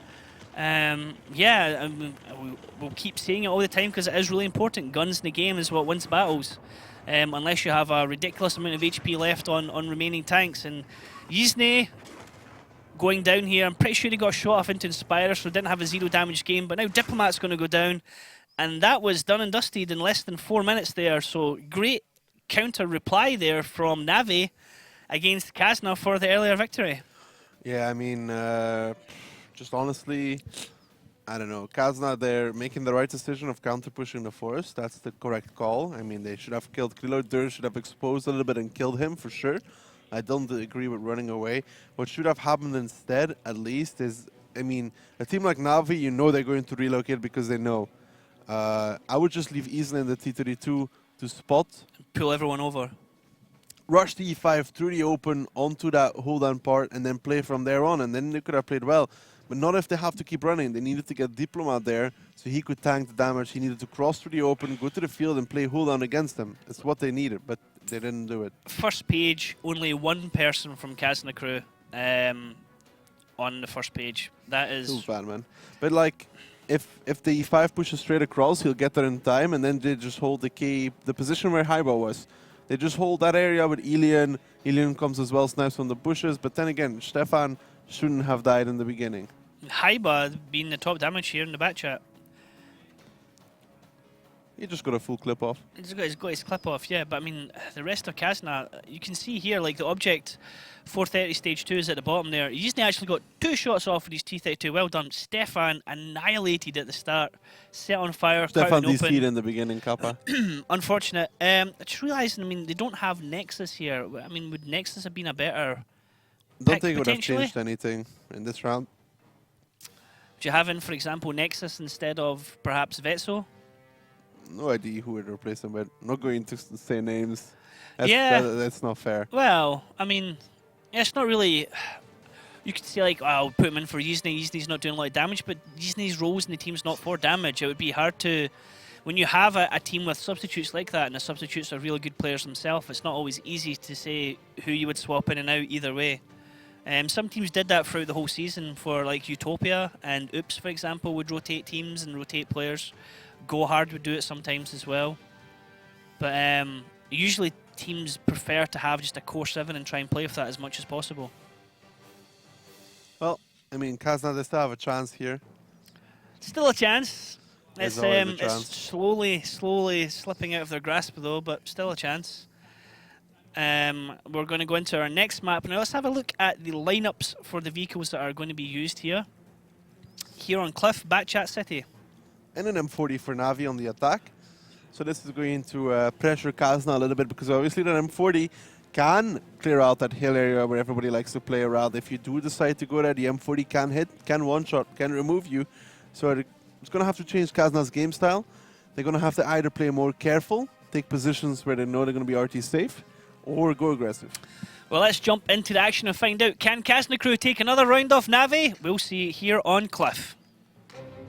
We'll keep saying it all the time because it is really important. Guns in the game is what wins battles. Unless you have a ridiculous amount of HP left on remaining tanks. And Yizne going down here. I'm pretty sure he got shot off into Inspire, so didn't have a 0 damage game. But now Diplomat's going to go down. And that was done and dusted in less than 4 minutes there. So great counter reply there from Navi against Kazna for the earlier victory. Yeah, I mean, just honestly, I don't know. Kazna, they're making the right decision of counter-pushing the forest. That's the correct call. I mean, they should have killed Krilo. Dur should have exposed a little bit and killed him for sure. I don't agree with running away. What should have happened instead, at least, is, I mean, a team like Navi, you know they're going to relocate because they know. I would just leave Isla in the T32 to spot. Pull everyone over. Rush the E5 through the open onto that hold-down part and then play from there on. And then they could have played well. But not if they have to keep running. They needed to get Diplomat there so he could tank the damage. He needed to cross through the open, go to the field and play hold-down against them. It's what they needed, but they didn't do it. First page, only one person from Kazna crew on the first page. That is... Too bad, man. But like, if the E5 pushes straight across, he'll get there in time, and then they just hold the position where Haiba was. They just hold that area with Ilian. Ilian comes as well, snipes from the bushes. But then again, Stefan shouldn't have died in the beginning. Haiba being the top damage here in the back chat. He just got a full clip off. He's got his clip off, yeah. But I mean, the rest of Kazna, you can see here, like the object 430 stage 2 is at the bottom there. He's actually got 2 shots off with his T32. Well done. Stefan annihilated at the start. Set on fire. Stefan DC'd in the beginning, Kappa. Unfortunate. I just realised, I mean, they don't have Nexus here. I mean, would Nexus have been a better Don't think it would have changed anything in this round. Would you have in, for example, Nexus instead of perhaps Vetso? No idea who would replace him with. Not going to say names. That's not fair. Well, I mean, it's not really... You could say, like, oh, I'll put him in for Yizny. Yizny's not doing a lot of damage, but Yizny's roles in the team's not for damage. It would be hard to... When you have a team with substitutes like that, and the substitutes are really good players themselves, it's not always easy to say who you would swap in and out either way. Some teams did that throughout the whole season for, like, Utopia, and Oops, for example, would rotate teams and rotate players. Go Hard would do it sometimes as well. But usually teams prefer to have just a core 7 and try and play with that as much as possible. Well, I mean, Kazna, they still have a chance here. Still a chance. It's chance. slowly slipping out of their grasp though, but still a chance. We're going to go into our next map. Now let's have a look at the lineups for the vehicles that are going to be used here. Here on Cliff, Backchat City. And an M40 for Navi on the attack. So this is going to pressure Kazna a little bit because obviously the M40 can clear out that hill area where everybody likes to play around. If you do decide to go there, the M40 can hit, can one-shot, can remove you. So it's going to have to change Kazna's game style. They're going to have to either play more careful, take positions where they know they're going to be RT safe, or go aggressive. Well, let's jump into the action and find out. Can Kazna crew take another round off Navi? We'll see here on Cliff.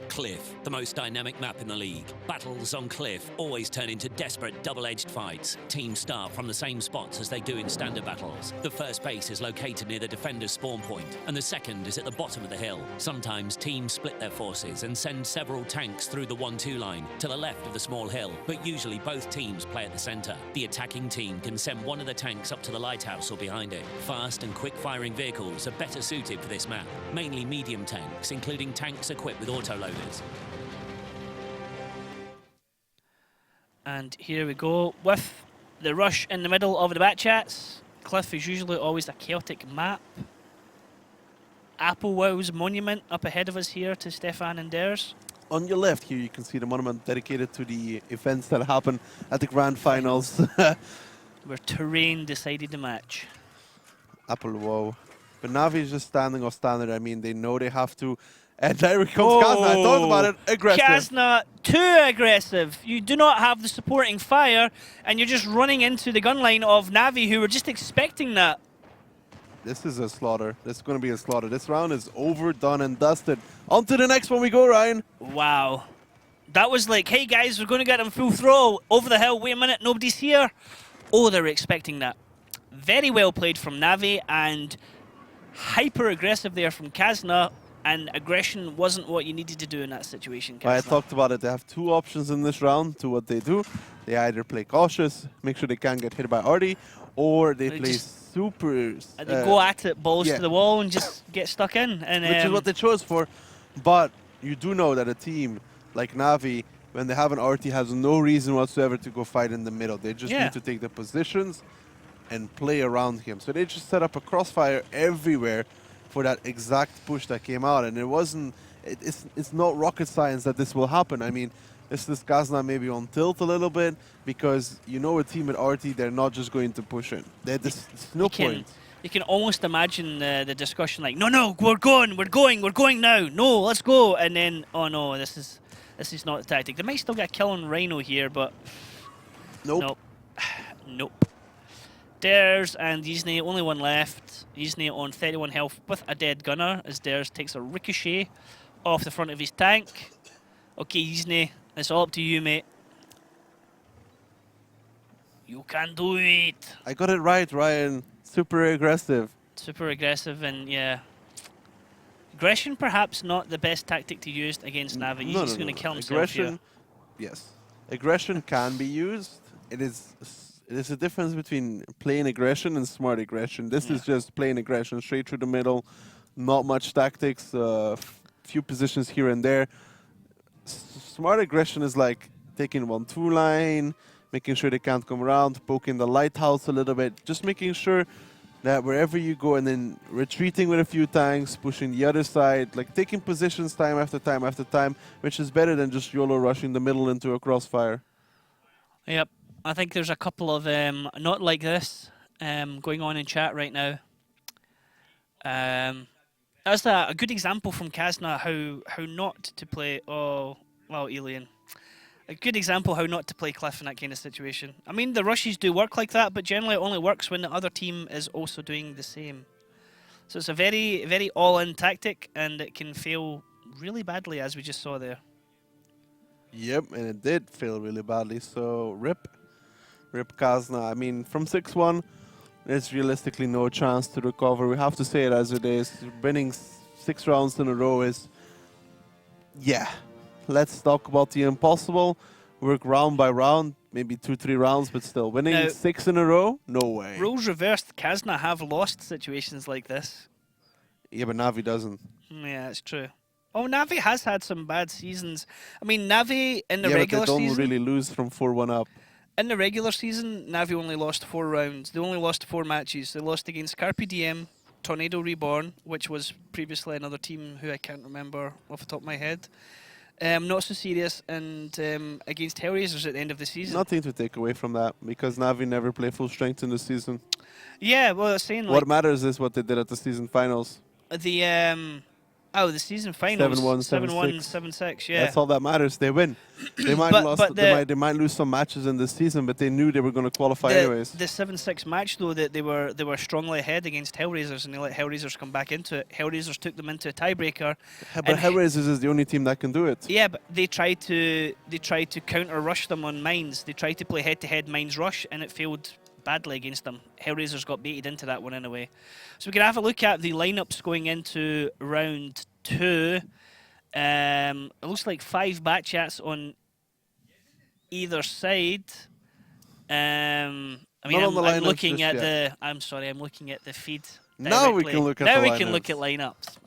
Cliff, the most dynamic map in the league. Battles on Cliff always turn into desperate double-edged fights. Teams start from the same spots as they do in standard battles. The first base is located near the defender's spawn point, and the second is at the bottom of the hill. Sometimes teams split their forces and send several tanks through the 1-2 line to the left of the small hill, but usually both teams play at the center. The attacking team can send one of the tanks up to the lighthouse or behind it. Fast and quick-firing vehicles are better suited for this map, mainly medium tanks, including tanks equipped with autoloaders. And here we go with the rush in the middle of the back chats. Cliff is usually always a chaotic map. Applewell's monument up ahead of us here to Stefan and Dares. On your left here, you can see the monument dedicated to the events that happen at the grand finals. Where terrain decided the match. Applewell. But Navi is just standing off standard. I mean, they know they have to. And there comes Kazna. I thought about it. Aggressive. Kazna, too aggressive. You do not have the supporting fire, and you're just running into the gun line of Navi, who were just expecting that. This is a slaughter. This is going to be a slaughter. This round is over, done, and dusted. On to the next one we go, Ryan. Wow. That was like, hey guys, we're going to get them full throw. Over the hill, wait a minute, nobody's here. Oh, they were expecting that. Very well played from Navi, and hyper-aggressive there from Kazna. And aggression wasn't what you needed to do in that situation, Kazna. I talked about it. They have 2 options in this round to what they do. They either play cautious, make sure they can't get hit by Artie, or they play super. And they go at it, balls yeah. to the wall, and just get stuck in. And Which is what they chose for. But you do know that a team like Navi, when they have an RT, has no reason whatsoever to go fight in the middle. They just need to take the positions and play around him. So they just set up a crossfire everywhere for that exact push that came out. And it wasn't, it's not rocket science that this will happen. I mean, is this Kazna maybe on tilt a little bit? Because you know a team at RT, they're not just going to push in. There's no point. You can almost imagine the discussion like, no, we're going now. No, let's go. And then, oh no, this is not the tactic. They might still get a kill on Rhino here, but Nope. Nope. Dares and Yzne, only one left. Yzne on 31 health with a dead gunner as Dares takes a ricochet off the front of his tank. Okay, Yzne, it's all up to you, mate. You can do it. I got it right, Ryan. Super aggressive. Super aggressive, and yeah. Aggression perhaps not the best tactic to use against Navi. He's just going to kill himself here. Yes. Aggression can be used. It is a difference between plain aggression and smart aggression. This is just plain aggression, straight through the middle, not much tactics, few positions here and there. Smart aggression is like taking 1-2 line, making sure they can't come around, poking the lighthouse a little bit, just making sure that wherever you go and then retreating with a few tanks, pushing the other side, like taking positions time after time after time, which is better than just YOLO rushing the middle into a crossfire. Yep. I think there's a couple of not like this going on in chat right now. That's a good example from Kazna how not to play. Oh, well, Alien. A good example how not to play Cliff in that kind of situation. I mean, the rushes do work like that, but generally it only works when the other team is also doing the same. So it's a very, very all-in tactic, and it can fail really badly, as we just saw there. Yep, and it did fail really badly, so rip Kazna. I mean, from 6-1, there's realistically no chance to recover. We have to say it as it is. Winning 6 rounds in a row is, yeah. Let's talk about the impossible. Work round by round, maybe 2-3 rounds, but still winning now, 6 in a row? No way. Roles reversed, Kazna have lost situations like this. Yeah, but Navi doesn't. Yeah, it's true. Oh, Navi has had some bad seasons. I mean, Navi in the regular season... Yeah, but they don't really lose from 4-1 up. In the regular season, Navi only lost 4 rounds. They only lost 4 matches. They lost against Carpe Diem, Tornado Reborn, which was previously another team who I can't remember off the top of my head. Not so serious, and against Hellraisers at the end of the season. Nothing to take away from that, because Navi never play full strength in the season. Yeah, well, I was saying... What matters is what they did at the season finals. The season finals. 7-1, 7-6, yeah. That's all that matters. They win. They might they might lose some matches in this season, but they knew they were going to qualify anyways. The 7-6 match, though, that they were strongly ahead against Hellraisers, and they let Hellraisers come back into it. Hellraisers took them into a tiebreaker. But Hellraisers is the only team that can do it. Yeah, but they tried to counter rush them on mines. They tried to play head-to-head mines rush, and it failed badly against them. Hellraisers got baited into that one anyway. So we can have a look at the lineups going into round 2. It looks like 5 Batchats on either side. I mean, I'm looking at the. I'm sorry, I'm looking at the feed. Now we can look at now the we can look at lineups.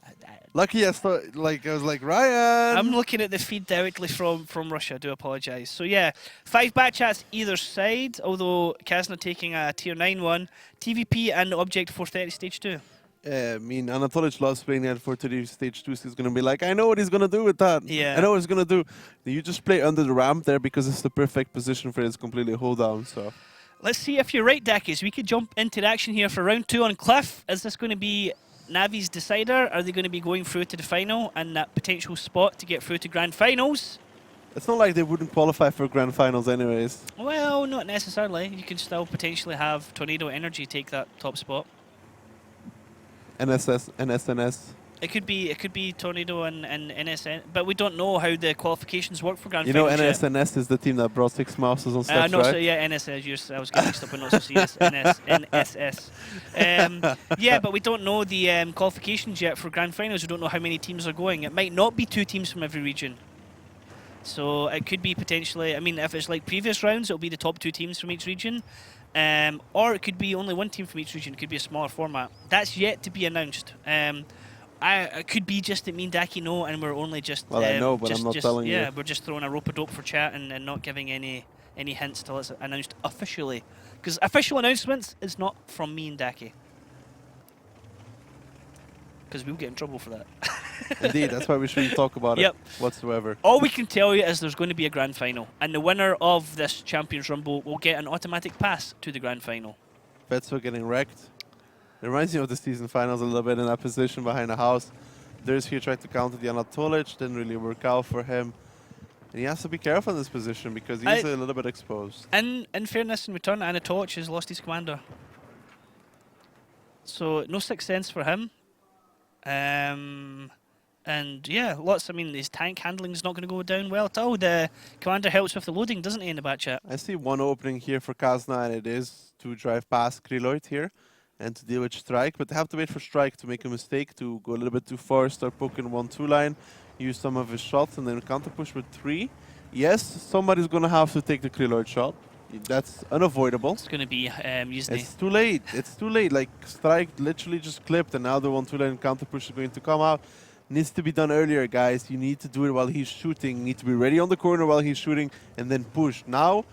Lucky I was like, Ryan. I'm looking at the feed directly from Russia. I do apologise. So yeah, 5 Batchats either side. Although Kazna taking a tier 9 one, TVP and Object 430 stage 2. I mean, Anatolich loves playing at 430 stage 2, so he's going to be like, I know what he's going to do with that. Yeah. I know what he's going to do. You just play under the ramp there because it's the perfect position for his completely hold down. So let's see if you're right, Dakis. We could jump into the action here for round 2 on Cliff. Is this going to be Navi's decider? Are they going to be going through to the final and that potential spot to get through to grand finals? It's not like they wouldn't qualify for grand finals anyways. Well, not necessarily. You can still potentially have Tornado Energy take that top spot. NSS and SNS. It could be Tornado and NSN, but we don't know how the qualifications work for grand finals. You know, NSNS is the team that brought 6 masters on steps, right? So, yeah, NSS. I was getting mixed up with not so serious. NSS. Yeah, but we don't know the qualifications yet for grand finals. We don't know how many teams are going. It might not be 2 teams from every region. So it could be potentially, I mean, if it's like previous rounds, it'll be the top 2 teams from each region. Or it could be only 1 team from each region. It could be a smaller format. That's yet to be announced. It could be just that me and Daki know, and we're only just... Well, I know, but I'm not telling you. Yeah, we're just throwing a rope a dope for chat and not giving any hints till it's announced officially. Because official announcements is not from me and Daki. Because we'll get in trouble for that. Indeed, that's why we shouldn't talk about Yep. it whatsoever. All we can tell you is there's going to be a grand final, and the winner of this Champions Rumble will get an automatic pass to the grand final. Vetso getting wrecked. It reminds me of the season finals a little bit in that position behind the house. There's here tried to counter the Anatolic, didn't really work out for him. And he has to be careful in this position because he's a little bit exposed. In fairness, in return, Anatolic has lost his commander. So no sixth sense for him. And yeah, lots. I mean, his tank handling is not going to go down well at all. The commander helps with the loading, doesn't he, in the back chat? I see one opening here for Kazna, and it is to drive past Kryloid here and to deal with Strike. But they have to wait for Strike to make a mistake, to go a little bit too far, start poking 1-2 line, use some of his shots, and then counter push with 3. Yes, somebody's going to have to take the Kryloid shot. That's unavoidable. It's going to be Yuzny. It's too late. It's too late. Like, Strike literally just clipped, and now the 1-2 line counter push is going to come out. Needs to be done earlier, guys. You need to do it while he's shooting. You need to be ready on the corner while he's shooting, and then push. Now,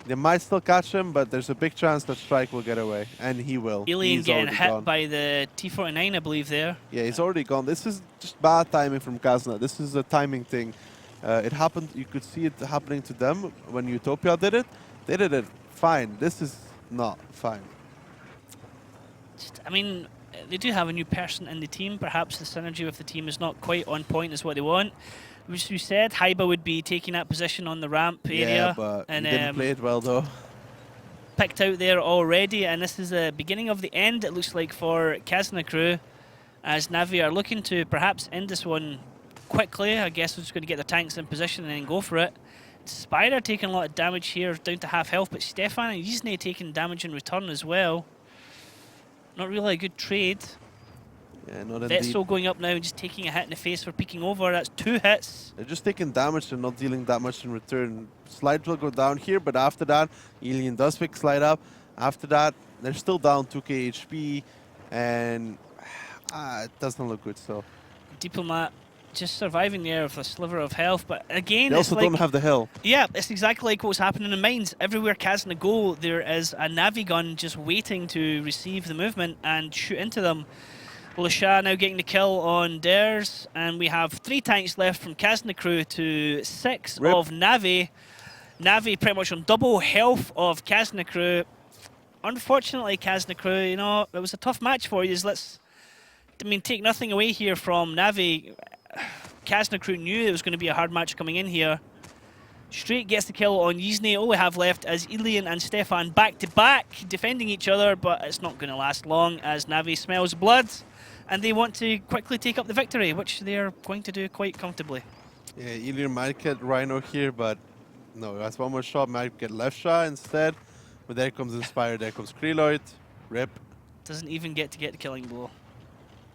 they might still catch him, but there's a big chance that Strike will get away, and he will. Alien He's getting already hit gone. by the T-49, I believe, there. Yeah, he's already gone. This is just bad timing from Kazna. This is a timing thing. It happened. You could see it happening to them when Utopia did it. They did it fine. This is not fine. I mean, they do have a new person in the team. Perhaps the synergy with the team is not quite on point as what they want. Which we said, Haiba would be taking that position on the ramp area. Yeah, but he didn't play it well, though. Picked out there already, and this is the beginning of the end, it looks like, for Kazna crew, as Navi are looking to perhaps end this one quickly. I guess we're just going to get their tanks in position and then go for it. Spider taking a lot of damage here, down to half health, but Stefan and Yuzny taking damage in return as well. Not really a good trade. Yeah, not indeed. Vetso going up now and just taking a hit in the face for peeking over. That's 2 hits. They're just taking damage and not dealing that much in return. Slide will go down here, but after that, Alien does pick Slide up. After that, they're still down 2k HP, and it doesn't look good. So Diplomat just surviving there with a sliver of health, but again, they it's also like, don't have the hill. yeah, it's exactly like what's happening in mines. Everywhere Kazna go, there is a Navi gun just waiting to receive the movement and shoot into them. Lasha now getting the kill on theirs, and we have 3 tanks left from Kazna crew to 6 Rip. of Navi. Navi pretty much on double health of Kazna crew. Unfortunately, Kazna crew, you know, it was a tough match for you. Let's, I mean, take nothing away here from Navi. Kazna crew knew it was going to be a hard match coming in here. Straight gets the kill on Yuzny. All we have left is Elian and Stefan back to back, defending each other, but it's not going to last long as Navi smells blood, and they want to quickly take up the victory, which they are going to do quite comfortably. Yeah, Elian might get Rhino here, but no, that's one more shot. Might get left shot instead. But there comes Inspire, there comes Kryloid. Rip. Doesn't even get to get the killing blow.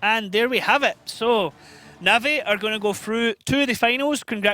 And there we have it. So Navi are going to go through to the finals. Congratulations.